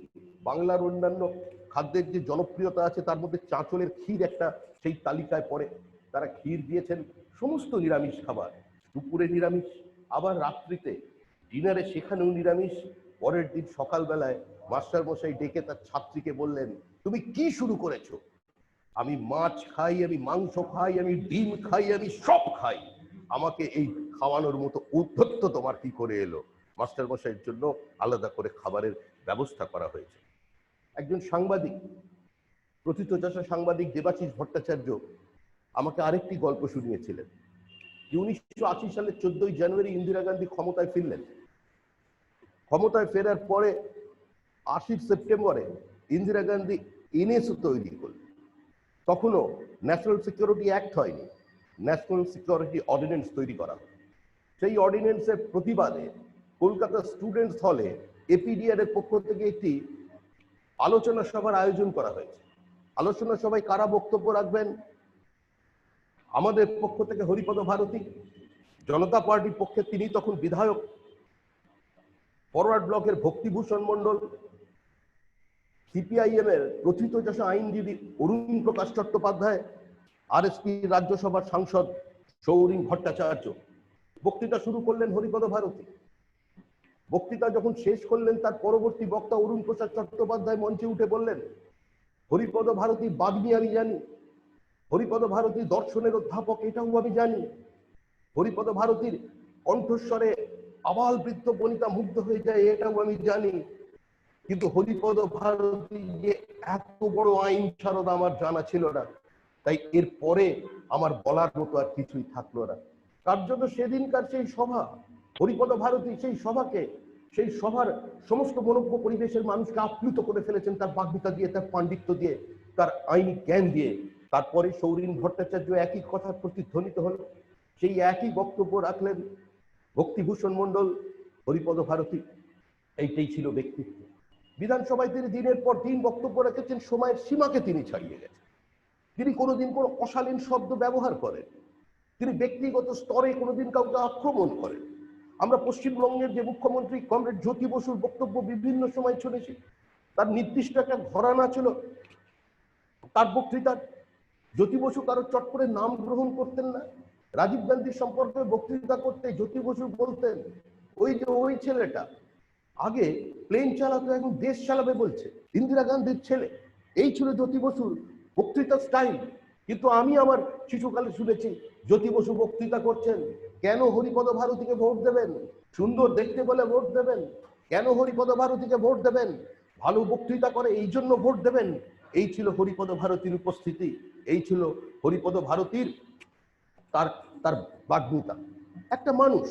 বাংলার অন্যান্য খাদ্যের যে জনপ্রিয়তা আছে তার মধ্যে চাঁচলের ক্ষীর একটা সেই তালিকায় পড়ে। তারা ক্ষীর দিয়েছেন, সমস্ত নিরামিষ খাবার, দুপুরে নিরামিষ, আবার রাত্রিতে ডিনারে সেখানেও নিরামিষ। পরের দিন সকালবেলায় মাস্টারমশাই ডেকে তার ছাত্রীকে বললেন, তুমি কি শুরু করেছো? আমি মাছ খাই, আমি মাংস খাই, আমি ডিম খাই, আমি সব খাই, আমাকে এই খাওয়ানোর মতো ঔদ্ধত্য তোমার কি করে এলো? মাস্টারমশাইয়ের জন্য আলাদা করে খাবারের ব্যবস্থা করা হয়েছে। একজন সাংবাদিক, প্রথিতযশা সাংবাদিক দেবাশিস ভট্টাচার্য আমাকে আরেকটি গল্প শুনিয়েছিলেন যে 1980 সালের 14ই জানুয়ারি ইন্দিরা গান্ধী ক্ষমতায় ফিরলেন। ক্ষমতায় ফেরার পরে 80 সেপ্টেম্বরে ইন্দিরা গান্ধী এনএসও তৈরি করলেন। তখনও ন্যাশনাল সিকিউরিটি অ্যাক্ট হয়নি, ন্যাশনাল সিকিউরিটি অর্ডিন্যান্স তৈরি করা হয়। সেই অর্ডিন্যান্সের প্রতিবাদে কলকাতা স্টুডেন্টস হলে এপিডিআর এর পক্ষ থেকে একটি আলোচনা সভার আয়োজন করা হয়েছে। আলোচনা সভায় কারা বক্তব্য রাখবেন? আমাদের পক্ষ থেকে হরিপদ ভারতী, জনতা পার্টির পক্ষে তিনি তখন বিধায়ক ফরওয়ার্ড ব্লকের ভক্তিভূষণ মণ্ডল, সিপিআইএম এর প্রথিতযশা আইনজীবী অরুণ প্রকাশ চট্টোপাধ্যায়, আরএসপি রাজ্যসভার সাংসদ সৌরিন ভট্টাচার্য। বক্তৃতা শুরু করলেন হরিপদ ভারতী। বক্তৃতা যখন শেষ করলেন, তার পরবর্তী বক্তা অরুণ প্রসাদ চট্টোপাধ্যায় মঞ্চে উঠে বললেন, হরিপদ ভারতী বাগ্মী আমি জানি, হরিপদ ভারতী দর্শনের অধ্যাপক এটাও আমি জানি, হরিপদ ভারতীর কণ্ঠস্বরে আবাল বৃদ্ধ বনিতা মুগ্ধ হয়ে যায় এটাও আমি জানি, কিন্তু হরিপদ ভারতী যে এত বড় আইন শারদ আমার জানা ছিল না। তাই এর পরে আমার বলার মতো আর কিছুই থাকলো না। তার জন্য সেদিনকার সেই সভা, হরিপদ ভারতী সেই সভাকে, সেই সভার সমস্ত মনোজ্ঞ পরিবেশের মানুষকে আপ্লুত করে ফেলেছেন তার বাগ্মিতা দিয়ে, তার পাণ্ডিত্য দিয়ে, তার আইনি জ্ঞান দিয়ে। তারপরে সৌরিন ভট্টাচার্য একই কথা প্রতিধ্বনিত হলো, সেই একই বক্তব্য রাখলেন ভক্তিভূষণ মণ্ডল, হরিপদ ভারতী। এইটাই ছিল ব্যক্তিত্ব। বিধানসভায় তিনি দিনের পর দিন বক্তব্য রেখেছেন, সময়ের সীমাকে তিনি ছাড়িয়ে গেছেন। তিনি কোনোদিন কোনো অশালীন শব্দ ব্যবহার করেন, তিনি ব্যক্তিগত স্তরে কোনোদিন কাউকে আক্রমণ করেন। আমরা পশ্চিমবঙ্গের যে মুখ্যমন্ত্রী কমরেড জ্যোতি বসুর বক্তব্য বিভিন্ন সময় শুনেছি, তার নির্দিষ্ট একটা ঘরানা ছিল তার বক্তৃতার। জ্যোতি বসু কারো চট করে নাম গ্রহণ করতেন না। রাজীব গান্ধীর সম্পর্কে বক্তৃতা করতে জ্যোতি বসু বলতেন, ওই যে ওই ছেলেটা আগে প্লেন চালাতো, এখন দেশ চালাবে বলছে, ইন্দিরা গান্ধীর ছেলে। এই ছিল জ্যোতি বসুর বক্তৃতার স্টাইল। কিন্তু আমি আমার শিশুকালে শুনেছি জ্যোতি বসু বক্তৃতা করছেন, কেন হরিপদ ভারতীকে ভোট দেবেন? সুন্দর দেখতে বলে ভোট দেবেন? কেন হরিপদ ভারতীকে ভোট দেবেন? ভালো বক্তৃতা করে এই জন্য ভোট দেবেন? এই ছিল হরিপদ ভারতীর উপস্থিতি, এই ছিল হরিপদ ভারতীর তার তার বাগ্মিতা। একটা মানুষ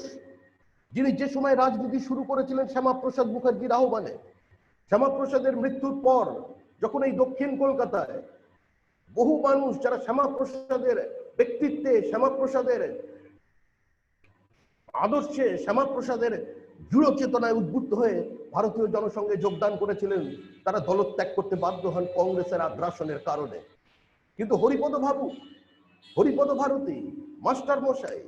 যিনি যে সময় রাজনীতি শুরু করেছিলেন শ্যামাপ্রসাদ মুখার্জির আহ্বানে, শ্যামাপ্রসাদের মৃত্যুর পর যখন এই দক্ষিণ কলকাতায় বহু মানুষ যারা শ্যামাপ্রসাদের ব্যক্তিত্বে, শ্যামাপ্রসাদের আদর্শে, শ্যামাপ্রসাদের দৃঢ় চেতনায় উদ্বুদ্ধ হয়ে ভারতীয় জনসংঘে যোগদান করেছিলেন, তারা দলত্যাগ করতে বাধ্য হন কংগ্রেসের আগ্রাসনের কারণে। কিন্তু হরিপদ ভারতী মাস্টার মশাই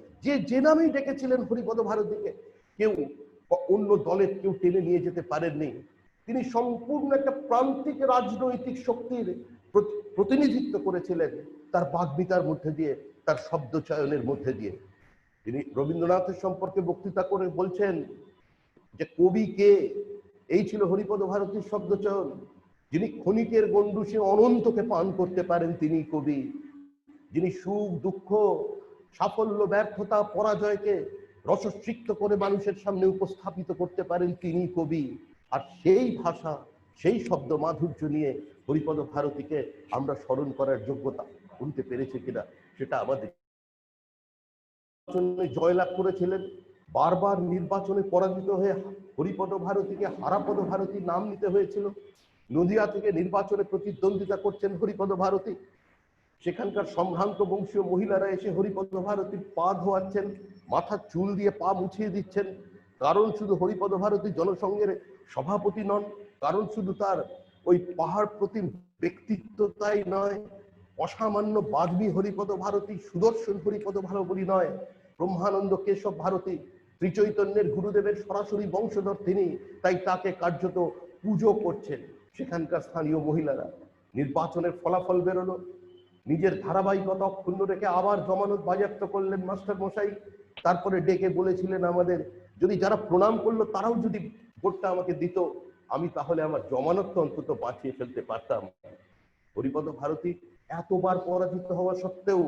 যে নামেই ডেকেছিলেন হরিপদ ভারতীকে, কেউ অন্য দলের কেউ টেনে নিয়ে যেতে পারেননি। তিনি সম্পূর্ণ একটা প্রান্তিক রাজনৈতিক শক্তির প্রতিনিধিত্ব করেছিলেন তার বাগ্মিতার মধ্যে দিয়ে, তার শব্দ চয়নের মধ্যে দিয়ে। তিনি রবীন্দ্রনাথের সম্পর্কে বক্তৃতা করে বলছেন যে কবি কে, এই ছিল হরিপদ ভারতীর শব্দ চয়ন। যিনি ক্ষণিকের গণ্ডূষে অনন্তকে পান করতে পারেন তিনি কবি। যিনি সুখ দুঃখ, সাফল্য ব্যর্থতা পরাজয়কে রসসিক্ত করে মানুষের সামনে উপস্থাপিত করতে পারেন তিনি কবি। আর সেই ভাষা, সেই শব্দ মাধুর্য নিয়ে হরিপদ ভারতীকে আমরা স্মরণ করার যোগ্যতা করতে পেরেছি কিনা সেটা আমাদের। জয়লাভ করেছিলেন, বারবার নির্বাচনে পরাজিত হয়ে হরিপদ ভারতীকে হারাপদ ভারতী নাম নিতে হয়েছিল। নদিয়া থেকে নির্বাচনে প্রতিদ্বন্দ্বিতা করছেন হরিপদ ভারতী, সেখানকার সম্ভ্রান্ত বংশীয় মহিলারা এসে হরিপদ ভারতীর পা ধোয়াচ্ছেন, মাথার চুল দিয়ে পা মুছিয়ে দিচ্ছেন। কারণ শুধু হরিপদ ভারতী জনসংঘের সভাপতি নন, কারণ শুধু তার ওই পাহাড় প্রতিম ব্যক্তিত্বতাই নয়, অসামান্য বাগ্মী হরিপদ ভারতী, সুদর্শন হরিপদ ভারতী নয়, ব্রহ্মানন্দ কেশব ভারতী ত্রিচৈতন্যের গুরুদেবের সরাসরি বংশধর তিনি, তাই তাকে কার্যত পুজো করছেন সেখানকার স্থানীয় মহিলারা। নির্বাচনের ফলাফল বেরোলো, নিজের ধারাবাহিকতা অক্ষুণ্ণ রেখে আবার জমানত বাজেয়াপ্ত করলেন মাস্টার মশাই। তারপরে ডেকে বলেছিলেন আমাদের যদি যারা প্রণাম করলো তারাও যদি ভোটটা আমাকে দিত, আমি তাহলে আমার জমানত অন্তত বাঁচিয়ে ফেলতে পারতাম। হরিপদ ভারতী এতবার পরাজিত হওয়া সত্ত্বেও,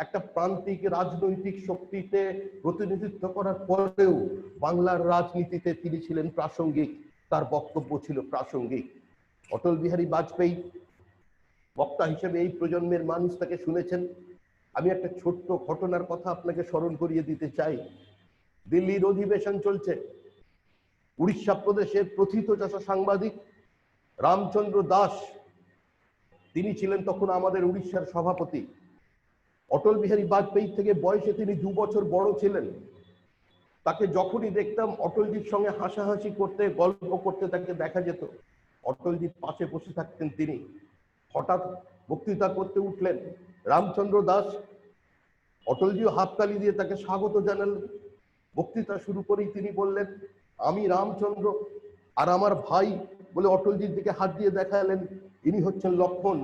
একটা প্রান্তিক রাজনৈতিক শক্তিতে প্রতিনিধিত্ব করার পরেও বাংলার রাজনীতিতে তিনি ছিলেন প্রাসঙ্গিক, তার বক্তব্য ছিল প্রাসঙ্গিক। অটল বিহারী বাজপেয়ী বক্তা হিসেবে এই প্রজন্মের মানুষ তাকে শুনেছেন। আমি একটা ছোট্ট ঘটনার কথা আপনাকে স্মরণ করিয়ে দিতে চাই। দিল্লির অধিবেশন চলছে, উড়িষ্যা প্রদেশের প্রথিতযশা সাংবাদিক রামচন্দ্র দাস, তিনি ছিলেন তখন আমাদের উড়িষ্যার সভাপতি। অটল বিহারী বাজপেয়ী থেকে বয়সে তিনি 2 বছর বড় ছিলেন। তাকে যখনই দেখতাম অটলজির সঙ্গে হাসাহাসি করতে, গল্প করতে তাকে দেখা যেত। অটলজির পাশে বসে থাকতেন তিনি। হঠাৎ বক্তৃতা করতে উঠলেন রামচন্দ্র দাস, অটলজিও হাততালি দিয়ে তাকে স্বাগত জানালেন। বক্তৃতা শুরু করেই তিনি বললেন, আমি রামচন্দ্র আর আমার ভাই বলে অটলজির দিকে হাত দিয়ে দেখালেন, ইনি হচ্ছেন লক্ষণ।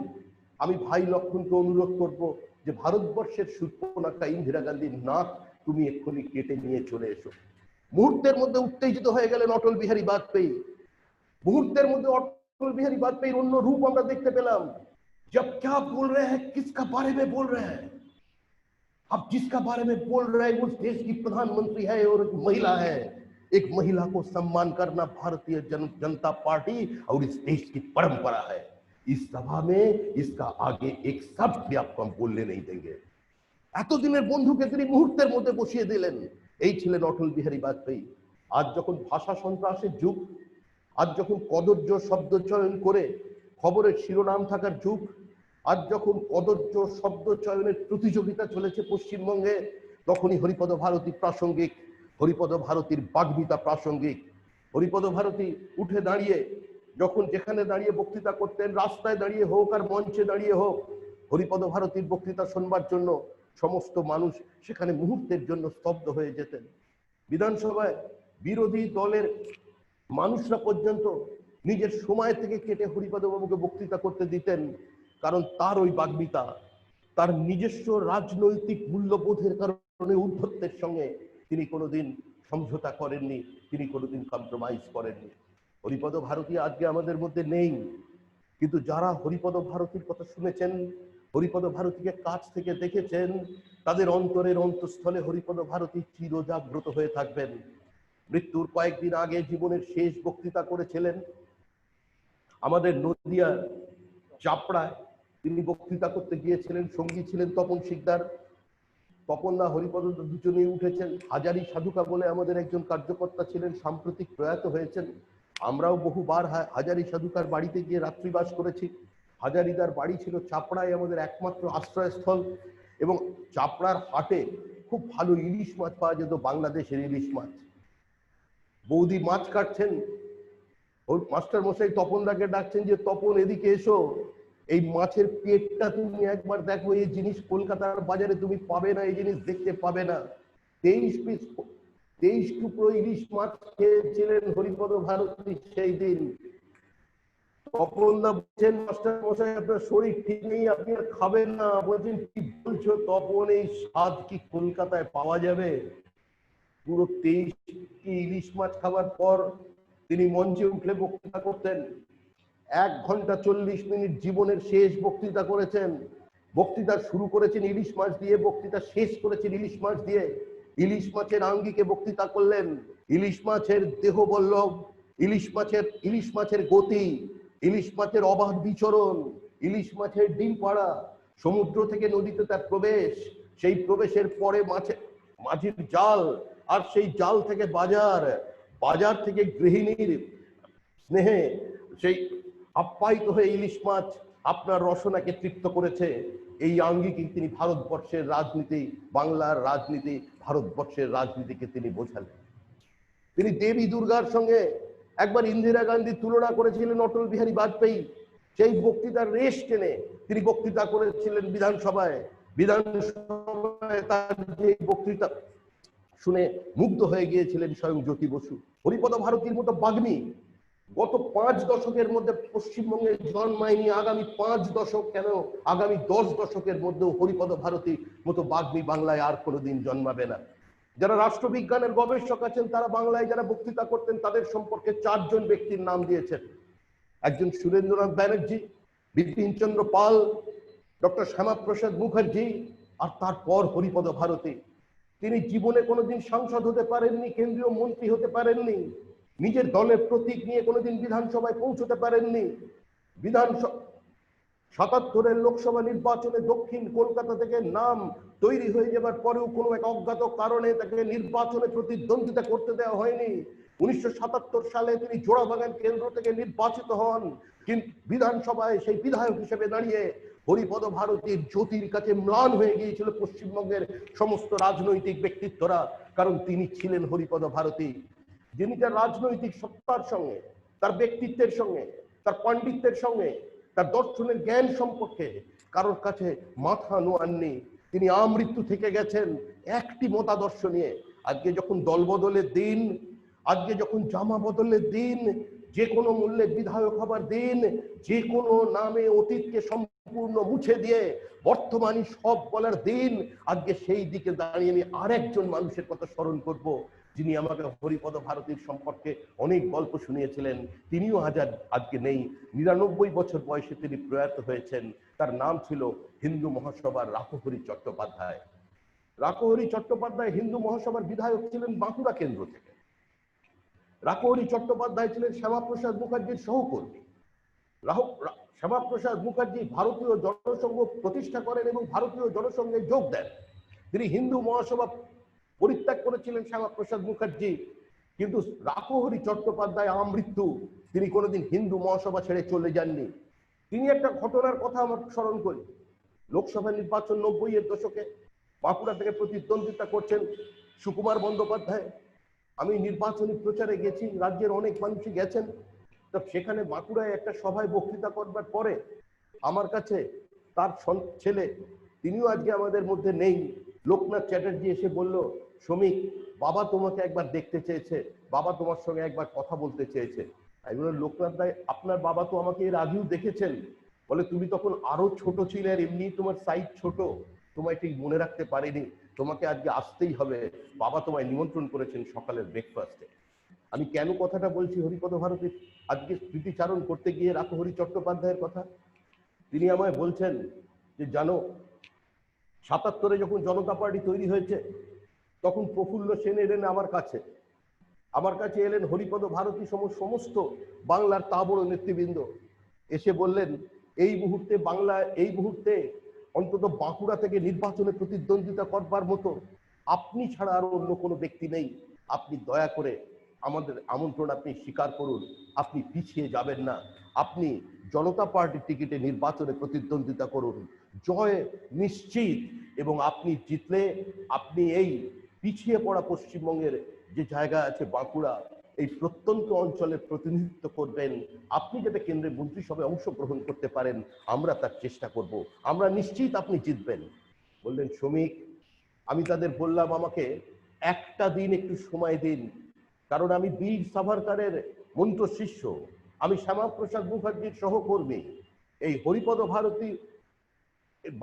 আমি ভাই লক্ষণকে অনুরোধ করব যে ভারতবর্ষের শূর্পণখা ইন্দিরা গান্ধীর নাক তুমি এক্ষুনি কেটে নিয়ে চলে এসো। মুহূর্তের মধ্যে উত্তেজিত হয়ে গেলেন অটল বিহারী বাজপেয়ী। মুহূর্তের মধ্যে অটল বিহারী বাজপেয়ীর অন্য রূপ আমরা দেখতে পেলাম। जब क्या बोल रहे हैं, किसका बारे में बोल रहे हैं? अब जिसका बारे में बोल रहे हैं उस देश की प्रधानमंत्री है और एक महिला है। एक महिला को सम्मान करना भारतीय जनता पार्टी और इस देश की परंपरा है। इस सभा में इसका आगे एक शब्द भी आपको हम बोलने नहीं देंगे। এতদিনের বন্ধুকে তিনি মুহূর্তের মধ্যে বসিয়ে দিলেন। এই ছিলেন অটল বিহারী বাজপেয়ী। আজ যখন ভাষা সন্ত্রাসের যুগ, আজ যখন কদর্য শব্দ চয়ন করে খবরের শিরোনাম থাকার যুগ, আজ যখন কদর্য শব্দ চয়নের প্রতিযোগিতা চলেছে পশ্চিমবঙ্গে, তখনই হরিপদ ভারতী প্রাসঙ্গিক, হরিপদ ভারতীর বাগ্মিতা প্রাসঙ্গিক। হরিপদ ভারতী উঠে দাঁড়িয়ে যখন যেখানে দাঁড়িয়ে বক্তৃতা করতেন, রাস্তায় দাঁড়িয়ে হোক আর মঞ্চে দাঁড়িয়ে হোক, হরিপদ ভারতীর বক্তৃতা শুনবার জন্য সমস্ত মানুষ সেখানে মুহূর্তের জন্য স্তব্ধ হয়ে যেতেন। বিধানসভায় বিরোধী দলের মানুষরা পর্যন্ত নিজের সময় থেকে কেটে হরিপদ বাবুকে বক্তৃতা করতে দিতেন, কারণ তার ওই বাগ্মিতা, তার নিজস্ব রাজনৈতিক মূল্যবোধের কারণে ঔদ্ধত্যের সঙ্গে তিনি কোনোদিন সমঝোতা করেননি, তিনি কোনোদিন কম্প্রোমাইজ করেননি। হরিপদ ভারতী আজকে আমাদের মধ্যে নেই, কিন্তু যারা হরিপদ ভারতীর কথা শুনেছেন, হরিপদ ভারতীকে কাছ থেকে দেখেছেন, তাদের অন্তরের অন্তঃস্থলে হরিপদ ভারতী চিরজাগ্রত হয়ে থাকবেন। মৃত্যুর কয়েকদিন আগে জীবনের শেষ বক্তৃতা করেছিলেন আমাদের নদিয়ার চাপড়ায়। তিনি বক্তৃতা করতে গিয়েছিলেন, সঙ্গী ছিলেন তপন শিকদার। তপনদা হরিপদ দুজনেই উঠেছেন। হাজারি সাধুকা বলে আমাদের একজন কার্যকর্তা ছিলেন, সাম্প্রতিক প্রয়াত হয়েছেন। আমরাও বহুবার হাজারি সাধুকার বাড়িতে গিয়ে রাত্রিবাস করেছি। হাজারিদার বাড়ি ছিল চাপড়ায়, আমাদের একমাত্র আশ্রয়স্থল। এবং চাপড়ার হাটে খুব ভালো ইলিশ মাছ পাওয়া যেত, বাংলাদেশের ইলিশ মাছ। বৌদি মাছ কাটছেন, ওই মাস্টার মশাই তপনদাকে ডাকছেন যে তপন এদিকে এসো, এই মাছের পেটটা তুমি একবার দেখো, এই জিনিস কলকাতার বাজারে তুমি পাবে না, এই জিনিস দেখতে পাবে না। 23 টুকরো ইলিশ মাছ খেয়েছিলেন হরিপদ ভারতী সেই দিন। তপনদা বলছেন মাস্টার মশাই আপনার শরীর ঠিক নেই, আপনি আর খাবেন না। বলছেন কি বলছো তপন, এই স্বাদ কি কলকাতায় পাওয়া যাবে? পুরো 23টি ইলিশ মাছ খাবার পর তিনি মঞ্চে উঠলে বক্তৃতা করতেন। 1 ঘন্টা 40 মিনিট জীবনের শেষ বক্তৃতা করেছেন। বক্তৃতা শুরু করেছেন ইলিশ মাছ দিয়ে, বক্তৃতা শেষ করেছেন ইলিশ মাছ দিয়ে। ইলিশ মাছের আঙ্গিকে বক্তৃতা করলেন, ইলিশ মাছের দেহবল্লভ, ইলিশ মাছের গতি, ইলিশ মাছের অবাধ বিচরণ, ইলিশ মাছের ডিম পাড়া, সমুদ্র থেকে নদীতে তার প্রবেশ, সেই প্রবেশের পরে মাছের জাল, আর সেই জাল থেকে বাজার থেকে গৃহিণীর স্নেহে সেই আপ্যায়িত হয়ে ইলিশ মাছ আপনার রসনাকে তৃপ্ত করেছে। এই আঙ্গিকে তিনি ভারতবর্ষের রাজনীতি, বাংলার রাজনীতি, ভারতবর্ষের রাজনীতিকে তিনি বোঝালেন। তিনি দেবী দুর্গার সঙ্গে একবার ইন্দিরা গান্ধীর তুলনা করেছিলেন অটল বিহারী বাজপেয়ী। সেই বক্তৃতার রেশ টেনে তিনি বক্তৃতা করেছিলেন বিধানসভায়। তার যে বক্তৃতা শুনে মুগ্ধ হয়ে গিয়েছিলেন স্বয়ং জ্যোতি বসু। হরিপদ ভারতীর মতো বাগ্মী গত 5 দশকের মধ্যে পশ্চিমবঙ্গে জন্মায়নি। আগামী 5 দশক কেন, আগামী 10 দশকের মধ্যেও হরিপদ ভারতীর মতো বাগ্মী বাংলায় আর কোনোদিন জন্মাবে না। যারা রাষ্ট্রবিজ্ঞানের গবেষক আছেন, তারা বাংলায় যারা বক্তৃতা করতেন তাদের সম্পর্কে 4 জন ব্যক্তির নাম দিয়েছেন। একজন সুরেন্দ্রনাথ ব্যানার্জি, বিপিন চন্দ্র পাল, ডক্টর শ্যামাপ্রসাদ মুখার্জি, আর তারপর হরিপদ ভারতী। তিনি জীবনে কোনোদিন সাংসদ হতে পারেননি, কেন্দ্রীয় মন্ত্রী হতে পারেননি, নিজের দলের প্রতীক নিয়ে কোনোদিন বিধানসভায় পৌঁছতে পারেননি। 77-এর লোকসভা নির্বাচনে দক্ষিণ কলকাতা থেকে নাম তৈরি হয়ে যাবার পরেও কোনো এক অজ্ঞাত কারণে তাকে নির্বাচনে প্রতিদ্বন্দ্বিতা করতে দেওয়া হয়নি। 1977 সালে তিনি জোড়াবাগান কেন্দ্র থেকে নির্বাচিত হন, কিন্তু বিধানসভায় সেই বিধায়ক হিসেবে দাঁড়িয়ে হরিপদ ভারতীর জ্যোতির কাছে ম্লান হয়ে গিয়েছিল পশ্চিমবঙ্গের সমস্ত রাজনৈতিক ব্যক্তিত্বরা, কারণ তিনি ছিলেন হরিপদ ভারতী, যিনি তার রাজনৈতিক সত্তার সঙ্গে, তার ব্যক্তিত্বের সঙ্গে, তার পাণ্ডিত্যের সঙ্গে, তার দর্শনের জ্ঞান সম্পর্কে কারোর কাছে মাথা নোয়াননি। তিনি আমৃত্যু থেকে গেছেন একটি মতাদর্শ নিয়ে। আজকে যখন দল বদলের দিন, আজকে যখন জামা বদলের দিন, যে কোনো মূল্যে বিধায়ক হবার দিন, যে কোনো নামে অতীতকে সম্পূর্ণ মুছে দিয়ে বর্তমানই সব বলার দিন, আজকে সেই দিকে দাঁড়িয়ে আমি আরেকজন মানুষের কথা স্মরণ করব, যিনি আমাকে হরিপদ ভারতীর সম্পর্কে অনেক গল্প শুনিয়েছিলেন। তিনিও আজকে নেই। 99 বছর বয়সে তিনি প্রয়াত হয়েছেন। তার নাম ছিল হিন্দু মহাসভার রাকহরি চট্টোপাধ্যায়। রাকহরি চট্টোপাধ্যায় হিন্দু মহাসভার বিধায়ক ছিলেন বাঁকুড়া কেন্দ্র থেকে। রাকহরি চট্টোপাধ্যায় ছিলেন শ্যামাপ্রসাদ মুখার্জির সহকর্মী। শ্যামাপ্রসাদ মুখার্জি ভারতীয় জনসংঘ প্রতিষ্ঠা করেন এবং ভারতীয় জনসংঘে যোগ দেন। তিনি হিন্দু মহাসভা পরিত্যাগ করেছিলেন শ্যামাপ্রসাদ মুখার্জি, কিন্তু রাকহরি চট্টোপাধ্যায় আমৃত্যু, তিনি কোনোদিন হিন্দু মহাসভা ছেড়ে চলে যাননি। তিনি একটা ঘটনার কথা আমার স্মরণ করি। লোকসভা নির্বাচন 90-এর দশকে বাঁকুড়া থেকে প্রতিদ্বন্দ্বিতা করছেন সুকুমার বন্দ্যোপাধ্যায়। আমি নির্বাচনী প্রচারে গেছি, রাজ্যের অনেক মানুষই গেছেন। তো সেখানে বাঁকুড়ায় একটা সভায় বক্তৃতা করবার পরে আমার কাছে তার ছেলে, তিনিও আজকে আমাদের মধ্যে নেই। লোকনাথ চ্যাটার্জি এসে বলল, শ্রমিক, বাবা তোমাকে একবার দেখতে চেয়েছে, বাবা তোমার সঙ্গে একবার কথা বলতে চেয়েছে। আমি বললাম, লোকনাথ ভাই, আপনার বাবা তো আমাকে এর আগেও দেখেছেন। বলে, তুমি তখন আরো ছোট ছিলে, আর এমনি তোমার সাইজ ছোট, তোমায় ঠিক মনে রাখতে পারিনি, তোমাকে আজকে আসতেই হবে, বাবা তোমায় নিমন্ত্রণ করেছেন সকালের ব্রেকফাস্টে। আমি কেন কথাটা বলছি হরিপদ ভারতী আজকে স্মৃতিচারণ করতে গিয়ে রাখহরি চট্টোপাধ্যায়ের কথা? তিনি আমায় বলছেন যে, জানো, ৭৭-এ যখন জনতা পার্টি তৈরি হয়েছে, তখন প্রফুল্ল সেন এলেন আমার কাছে এলেন হরিপদ ভারতী সমস্ত বাংলার তাবড় নেতৃবৃন্দ, এসে বললেন, এই মুহূর্তে অন্তত বাঁকুড়া থেকে নির্বাচনে প্রতিদ্বন্দ্বিতা করবার মতো আপনি ছাড়া আর অন্য কোনো ব্যক্তি নেই। আপনি দয়া করে আমাদের আমন্ত্রণ আপনি স্বীকার করুন, আপনি পিছিয়ে যাবেন না, আপনি জনতা পার্টির টিকিটে নির্বাচনে প্রতিদ্বন্দ্বিতা করুন, জয় নিশ্চিত, এবং আপনি জিতলে আপনি এই পিছিয়ে পড়া পশ্চিমবঙ্গের যে জায়গা আছে বাঁকুড়া, এই প্রত্যন্ত অঞ্চলের প্রতিনিধিত্ব করবেন, আপনি যাতে কেন্দ্রের মন্ত্রিসভায় অংশগ্রহণ করতে পারেন, আমরা তার চেষ্টা করব, আমরা নিশ্চিত আপনি জিতবেন। বললেন, শ্রমিক, আমি তাদের বললাম, আমাকে একটা দিন একটু সময় দিন, কারণ আমি বীর সাভারকারের মন্ত্র শিষ্য, আমি শ্যামাপ্রসাদ মুখার্জির সহকর্মী, এই হরিপদ ভারতী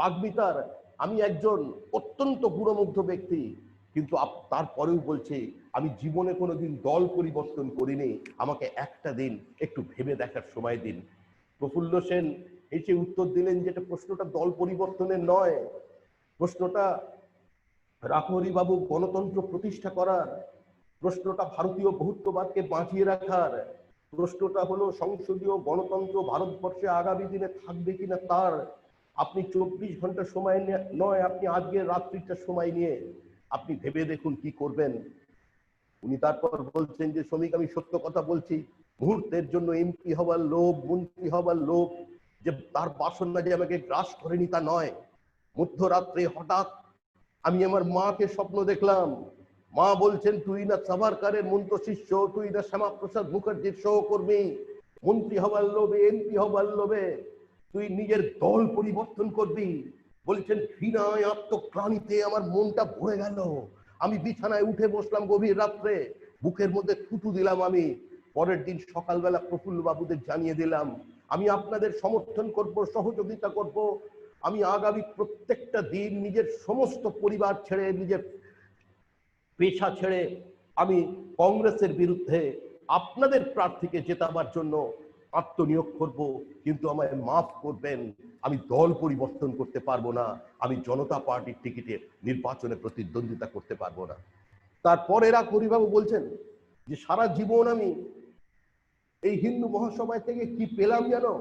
বাগ্মিতার আমি একজন অত্যন্ত গুণমুগ্ধ ব্যক্তি, কিন্তু তারপরেও বলছি, আমি জীবনে কোনোদিন দল পরিবর্তন করিনি, আমাকে একটা দিন একটু ভেবে দেখার সময় দিন। প্রফুল্ল সেন এসে উত্তর দিলেন, যেটা প্রশ্নটা দল পরিবর্তনের নয়, প্রশ্নটা রাখহরি বাবু গণতন্ত্র প্রতিষ্ঠা করার, প্রশ্নটা ভারতীয় বহুত্ববাদকে বাঁচিয়ে রাখার, প্রশ্নটা হলো সংসদীয় গণতন্ত্র ভারতবর্ষে আগামী দিনে থাকবে কিনা তার। আপনি 24 ঘন্টা সময় নয়, আপনি আজকে রাত্রিটা সময় নিয়ে আপনি ভেবে দেখুন কি করবেন। উনি তারপর বলছেন যে, শ্রমিক, আমি সত্য কথা বলছি, মুহূর্তের জন্য এমপি হবার লোভ, মন্ত্রী হবার লোভ, যে তার বাসনা যে আমাকে গ্রাস করেনি তা নয়। মধ্যরাত্রে হঠাৎ আমি আমার মাকে স্বপ্ন দেখলাম, মা বলছেন, তুই না সাভারকারের মন্ত্র শিষ্য, তুই না শ্যামাপ্রসাদ মুখার্জির সহকর্মী, মন্ত্রী হবার লোভে, এমপি হবার লোভে তুই নিজের দল পরিবর্তন করবি। বলছেন, ঘৃণায় আত্মগ্লানিতে আমার মনটা ভরে গেল, আমি বিছানায় উঠে বসলাম গভীর রাত্রে, বুকের মধ্যে থুতু দিলাম। আমি পরের দিন সকালবেলা প্রফুল্ল বাবুদের জানিয়ে দিলাম, আমি আপনাদের সমর্থন করব, সহযোগিতা করব, আমি আগামী প্রত্যেকটা দিন নিজের সমস্ত পরিবার ছেড়ে, নিজের পেশা ছেড়ে আমি কংগ্রেসের বিরুদ্ধে আপনাদের প্রার্থীকে জেতাবার জন্য আত্মনিয়োগ করব, কিন্তু আমায় মাফ করবেন, আমি দল পরিবর্তন করতে পারবো না, আমি জনতা পার্টির টিকিটে নির্বাচনে প্রতিদ্বন্দ্বিতা করতে পারবো না। তারপরে রাখহরি বাবু বলছেন যে, সারা জীবন আমি এই হিন্দু মহাসভায় থেকে কি পেলাম জানো?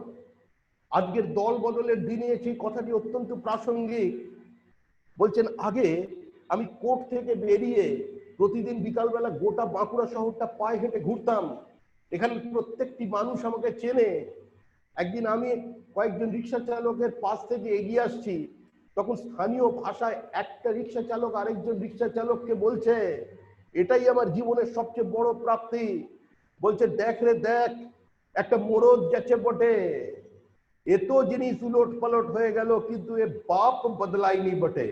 আজকের দল বদলের দিনে সেই কথাটি অত্যন্ত প্রাসঙ্গিক। বলছেন, আগে আমি কোর্ট থেকে বেরিয়ে প্রতিদিন বিকালবেলা গোটা বাঁকুড়া শহরটা পায়ে হেঁটে ঘুরতাম, এখানে প্রত্যেকটি মানুষ আমাকে চেনে। একদিন আমি কয়েকজন রিক্সা চালকের পাশ থেকে এগিয়ে আসছি, তখন স্থানীয় ভাষায় একটা রিক্সা চালক আরেকজন রিক্সা চালককে বলছে, এটাই আমার জীবনের সবচেয়ে বড় প্রাপ্তি। বলছে, দেখ রে দেখ, একটা মোরদ যাচ্ছে বটে, এত জিনিস উলট পালট হয়ে গেল, কিন্তু এ বাপ বদলাইনি বটে।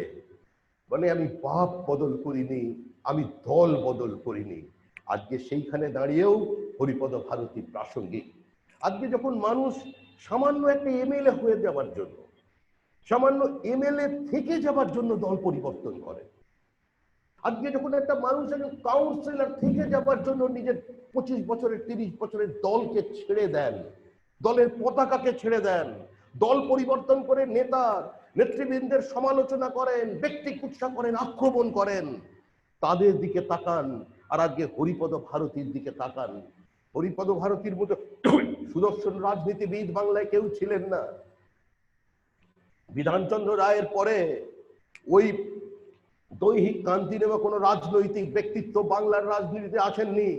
মানে আমি বাপ বদল করিনি, আমি দল বদল করিনি। আজকে সেইখানে দাঁড়িয়েও হরিপদ ভারতী প্রাসঙ্গিক। আজকে যখন মানুষ সামান্য একটা এমএলএ হয়ে যাবার জন্য, সামান্য এমএলএ থেকে যাবার জন্য দল পরিবর্তন করে, আজকে যখন একটা মানুষ একজন কাউন্সিলর থেকে যাবার জন্য নিজের 25 বছরের 30 বছরের দলকে ছেড়ে দেন, দলের পতাকাকে ছেড়ে দেন, দল পরিবর্তন করে নেতৃবৃন্দের সমালোচনা করেন, ব্যক্তি কুৎসা করেন, আক্রমণ করেন, তাদের দিকে তাকান। আর আজকে হরিপদ ভারতীর দিকে তাকান। হরিপদ ভারতীর মতো সুদর্শন রাজনীতিবিদ বাংলায় কেউ ছিলেন না। বিধানচন্দ্র রায়ের পরে ওই দৈহিক কান্তি নেওয়া কোনো রাজনৈতিক ব্যক্তিত্ব বাংলার রাজনীতিতে আসেননি।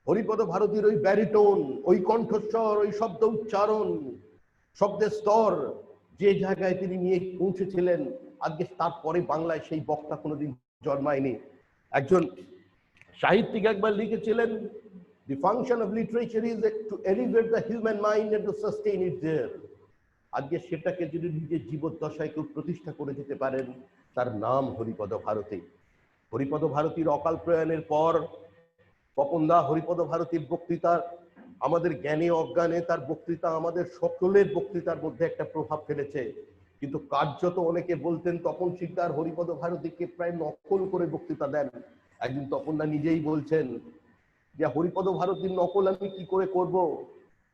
হরিপদ ভারতীর ওই ব্যারিটোন, ওই কণ্ঠস্বর, ওই শব্দ উচ্চারণ, শব্দের স্তর যে জায়গায় তিনি নিয়ে পৌঁছেছিলেন, আজকে তারপরে বাংলায় সেই বক্তা কোনোদিন জন্মায়নি। একজন সাহিত্যিক একবার লিখেছিলেন, the function of literature is to elevate the human mind and to sustain it there. আজকে সেটাকে যদি নিজের জীবদ্দশায় কেউ প্রতিষ্ঠা করে যেতে পারেন, তার নাম হরিপদ ভারতী। হরিপদ ভারতীর অকাল প্রয়াণের পর তপনদা হরিপদ ভারতীর বক্তৃতা আমাদের জ্ঞানে অজ্ঞানে তার বক্তৃতা আমাদের সকলের বক্তৃতার মধ্যে একটা প্রভাব ফেলেছে। কিন্তু কার্যত অনেকে বলতেন তপন শিকদার হরিপদ ভারতীকে প্রায় নকল করে বক্তৃতা দেন। একদিন তপনদা নিজেই বলছেন যে হরিপদ ভারতীর নকল আমি কি করে করব,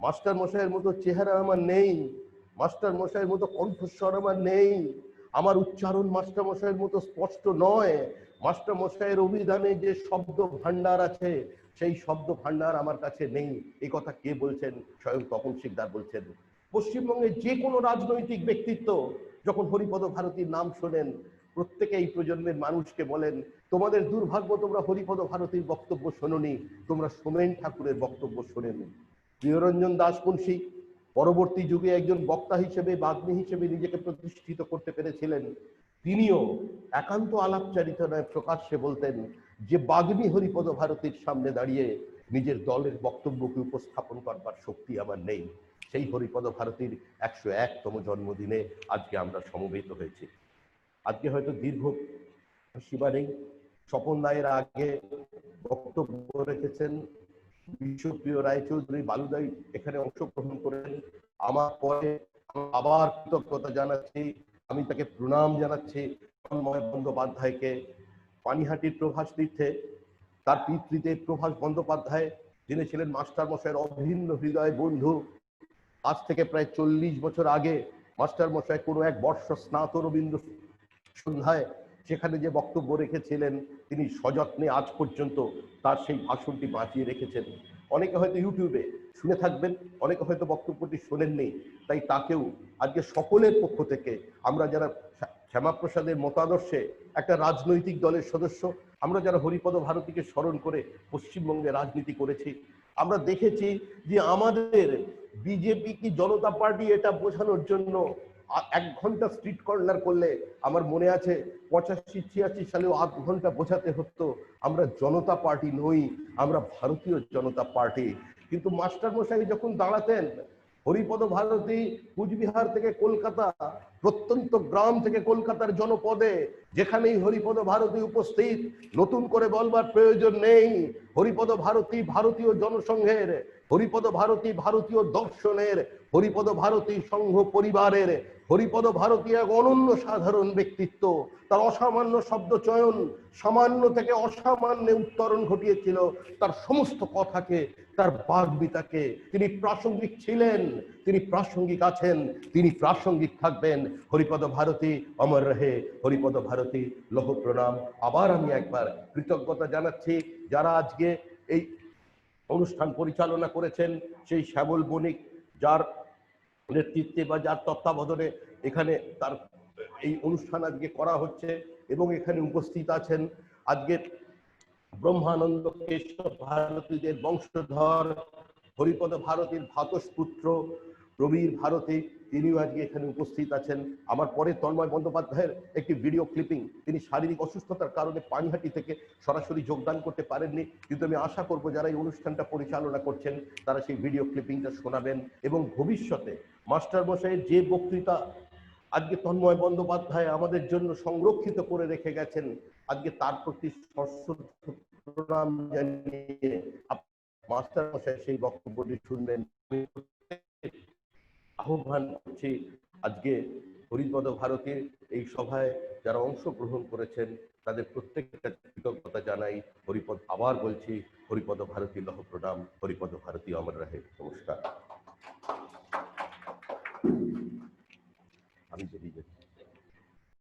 মাস্টার মশাইয়ের মতো চেহারা আমার নেই, মাস্টার মশাইয়ের মতো কণ্ঠস্বর আমার নেই, আমার উচ্চারণ মাস্টার মশাইয়ের মতো স্পষ্ট নয়, মাস্টার মশাইয়ের অভিধানে যে শব্দ ভান্ডার আছে সেই শব্দ ভান্ডার আমার কাছে নেই। এই কথা কে বলছেন? স্বয়ং তপন শিকদার বলছেন। পশ্চিমবঙ্গের যে কোনো রাজনৈতিক ব্যক্তিত্ব যখন হরিপদ ভারতীর নাম শোনেন, প্রত্যেকে এই প্রজন্মের মানুষকে বলেন তোমাদের দুর্ভাগ্য, তোমরা হরিপদ ভারতীর বক্তব্য শোনোনি, তোমরা সোমেন ঠাকুরের বক্তব্য শোনেনি। প্রিয়রঞ্জন দাস মুন্সী পরবর্তী যুগে একজন বক্তা হিসেবে, বাগ্মী হিসেবে নিজেকে প্রতিষ্ঠিত করতে পেরেছিলেন। তিনিও একান্ত আলাপচারিতায় প্রকাশ্যে বলতেন যে বাগ্মী হরিপদ ভারতীর সামনে দাঁড়িয়ে নিজের দলের বক্তব্যকে উপস্থাপন করবার শক্তি আমার নেই। সেই হরিপদ ভারতীর 101তম জন্মদিনে আজকে আমরা সমবেত হয়েছি। আজকে হয়তো দীর্ঘ সীমা নেই। স্বপন রায়ের আগে বক্তব্য রেখেছেন বিশ্বপ্রিয় রায়চৌধুরী, বালুদাই এখানে অংশগ্রহণ করেন। আমার পরে আবার কৃতজ্ঞতা জানাচ্ছি, আমি তাকে প্রণাম জানাচ্ছি তন্ময় বন্দ্যোপাধ্যায়কে। পানিহাটির প্রভাস তীর্থে তার পিতৃদেব প্রভাস বন্দ্যোপাধ্যায়, যিনি ছিলেন মাস্টার মশাইয়ের অভিন্ন হৃদয় বন্ধু। আজ থেকে প্রায় 40 বছর আগে মাস্টার মশাই কোনো এক বর্ষ স্নাত রবীন্দ্র সন্ধ্যায় সেখানে যে বক্তব্য রেখেছিলেন, তিনি সযত্নে আজ পর্যন্ত তার সেই ভাষণটি বাঁচিয়ে রেখেছেন। অনেকে হয়তো ইউটিউবে শুনে থাকবেন, অনেকে হয়তো বক্তব্যটি শোনেননি, তাই তাকেও আজকে সকলের পক্ষ থেকে আমরা যারা শ্যামাপ্রসাদের মতাদর্শে একটা রাজনৈতিক দলের সদস্য, আমরা যারা হরিপদ ভারতীকে স্মরণ করে পশ্চিমবঙ্গে রাজনীতি করেছি, আমরা দেখেছি যে আমাদের বিজেপি কি জনতা পার্টি এটা বোঝানোর জন্য 1 ঘন্টা স্ট্রিট কর্নার করলে, আমার মনে আছে 85-86 সালেও 8 ঘন্টা বোঝাতে হতো আমরা জনতা পার্টি নই, আমরা ভারতীয় জনতা পার্টি। কিন্তু মাস্টার মশাই যখন দাঁড়াতেন, হরিপদ ভারতী কুচবিহার থেকে কলকাতা, প্রত্যন্ত গ্রাম থেকে কলকাতার জনপদে, যেখানেই হরিপদ ভারতী উপস্থিত, নতুন করে বলবার প্রয়োজন নেই, হরিপদ ভারতী ভারতীয় জনসংঘের, হরিপদ ভারতী ভারতীয় দর্শনের, হরিপদ ভারতী সংঘ পরিবারের, হরিপদ ভারতী এক অনন্য সাধারণ ব্যক্তিত্ব। তার অসামান্য শব্দ চয়ন সামান্য থেকে অসামান্যে উত্তরণ ঘটিয়েছিল তার সমস্ত কথাকে, তার বাগ্মিতাকে। তিনি প্রাসঙ্গিক ছিলেন, তিনি প্রাসঙ্গিক আছেন, তিনি প্রাসঙ্গিক থাকবেন। হরিপদ ভারতী অমর রহে, হরিপদ ভারতী লৌহ প্রণাম। আবার আমি একবার কৃতজ্ঞতা জানাচ্ছি যারা আজকে এই অনুষ্ঠান পরিচালনা করেছেন, সেই শ্যামল বণিক, যার নেতৃত্বে বা যার তত্ত্বাবধানে এখানে তার এই অনুষ্ঠান আজকে করা হচ্ছে, এবং এখানে উপস্থিত আছেন আজকে ব্রহ্মানন্দ কেশব ভারতীদের বংশধর হরিপদ ভারতীর ভ্রাতুষ্পুত্র প্রবীর ভারতী, তিনিও আজকে এখানে উপস্থিত আছেন। আমার পরে তন্ময় বন্দ্যোপাধ্যায়ের একটি ভিডিও ক্লিপিং, তিনি শারীরিক অসুস্থতার কারণে পানিহাটি থেকে সরাসরি যোগদান করতে পারেননি, কিন্তু আমি আশা করব যারা এই অনুষ্ঠানটা পরিচালনা করছেন তারা সেই ভিডিও ক্লিপিংটা শোনাবেন। এবং ভবিষ্যতে মাস্টার মশাইয়ের যে বক্তৃতা আজকে তন্ময় বন্দ্যোপাধ্যায় আমাদের জন্য সংরক্ষিত করে রেখে গেছেন, আজকে তার প্রতি সশ্রদ্ধ প্রণাম জানিয়ে মাস্টার মশাই সেই বক্তব্যটি শুনবেন। আহ্বান করছি আজকে হরিপদ ভারতীর এই সভায় যারা অংশগ্রহণ করেছেন তাদের প্রত্যেকের কাছে কৃতজ্ঞতা জানাই। হরিপদ, আবার বলছি, হরিপদ ভারতী লৌহ প্রণাম, হরিপদ ভারতী অমর রহে। নমস্কার। আমি বেরিয়ে যাচ্ছি।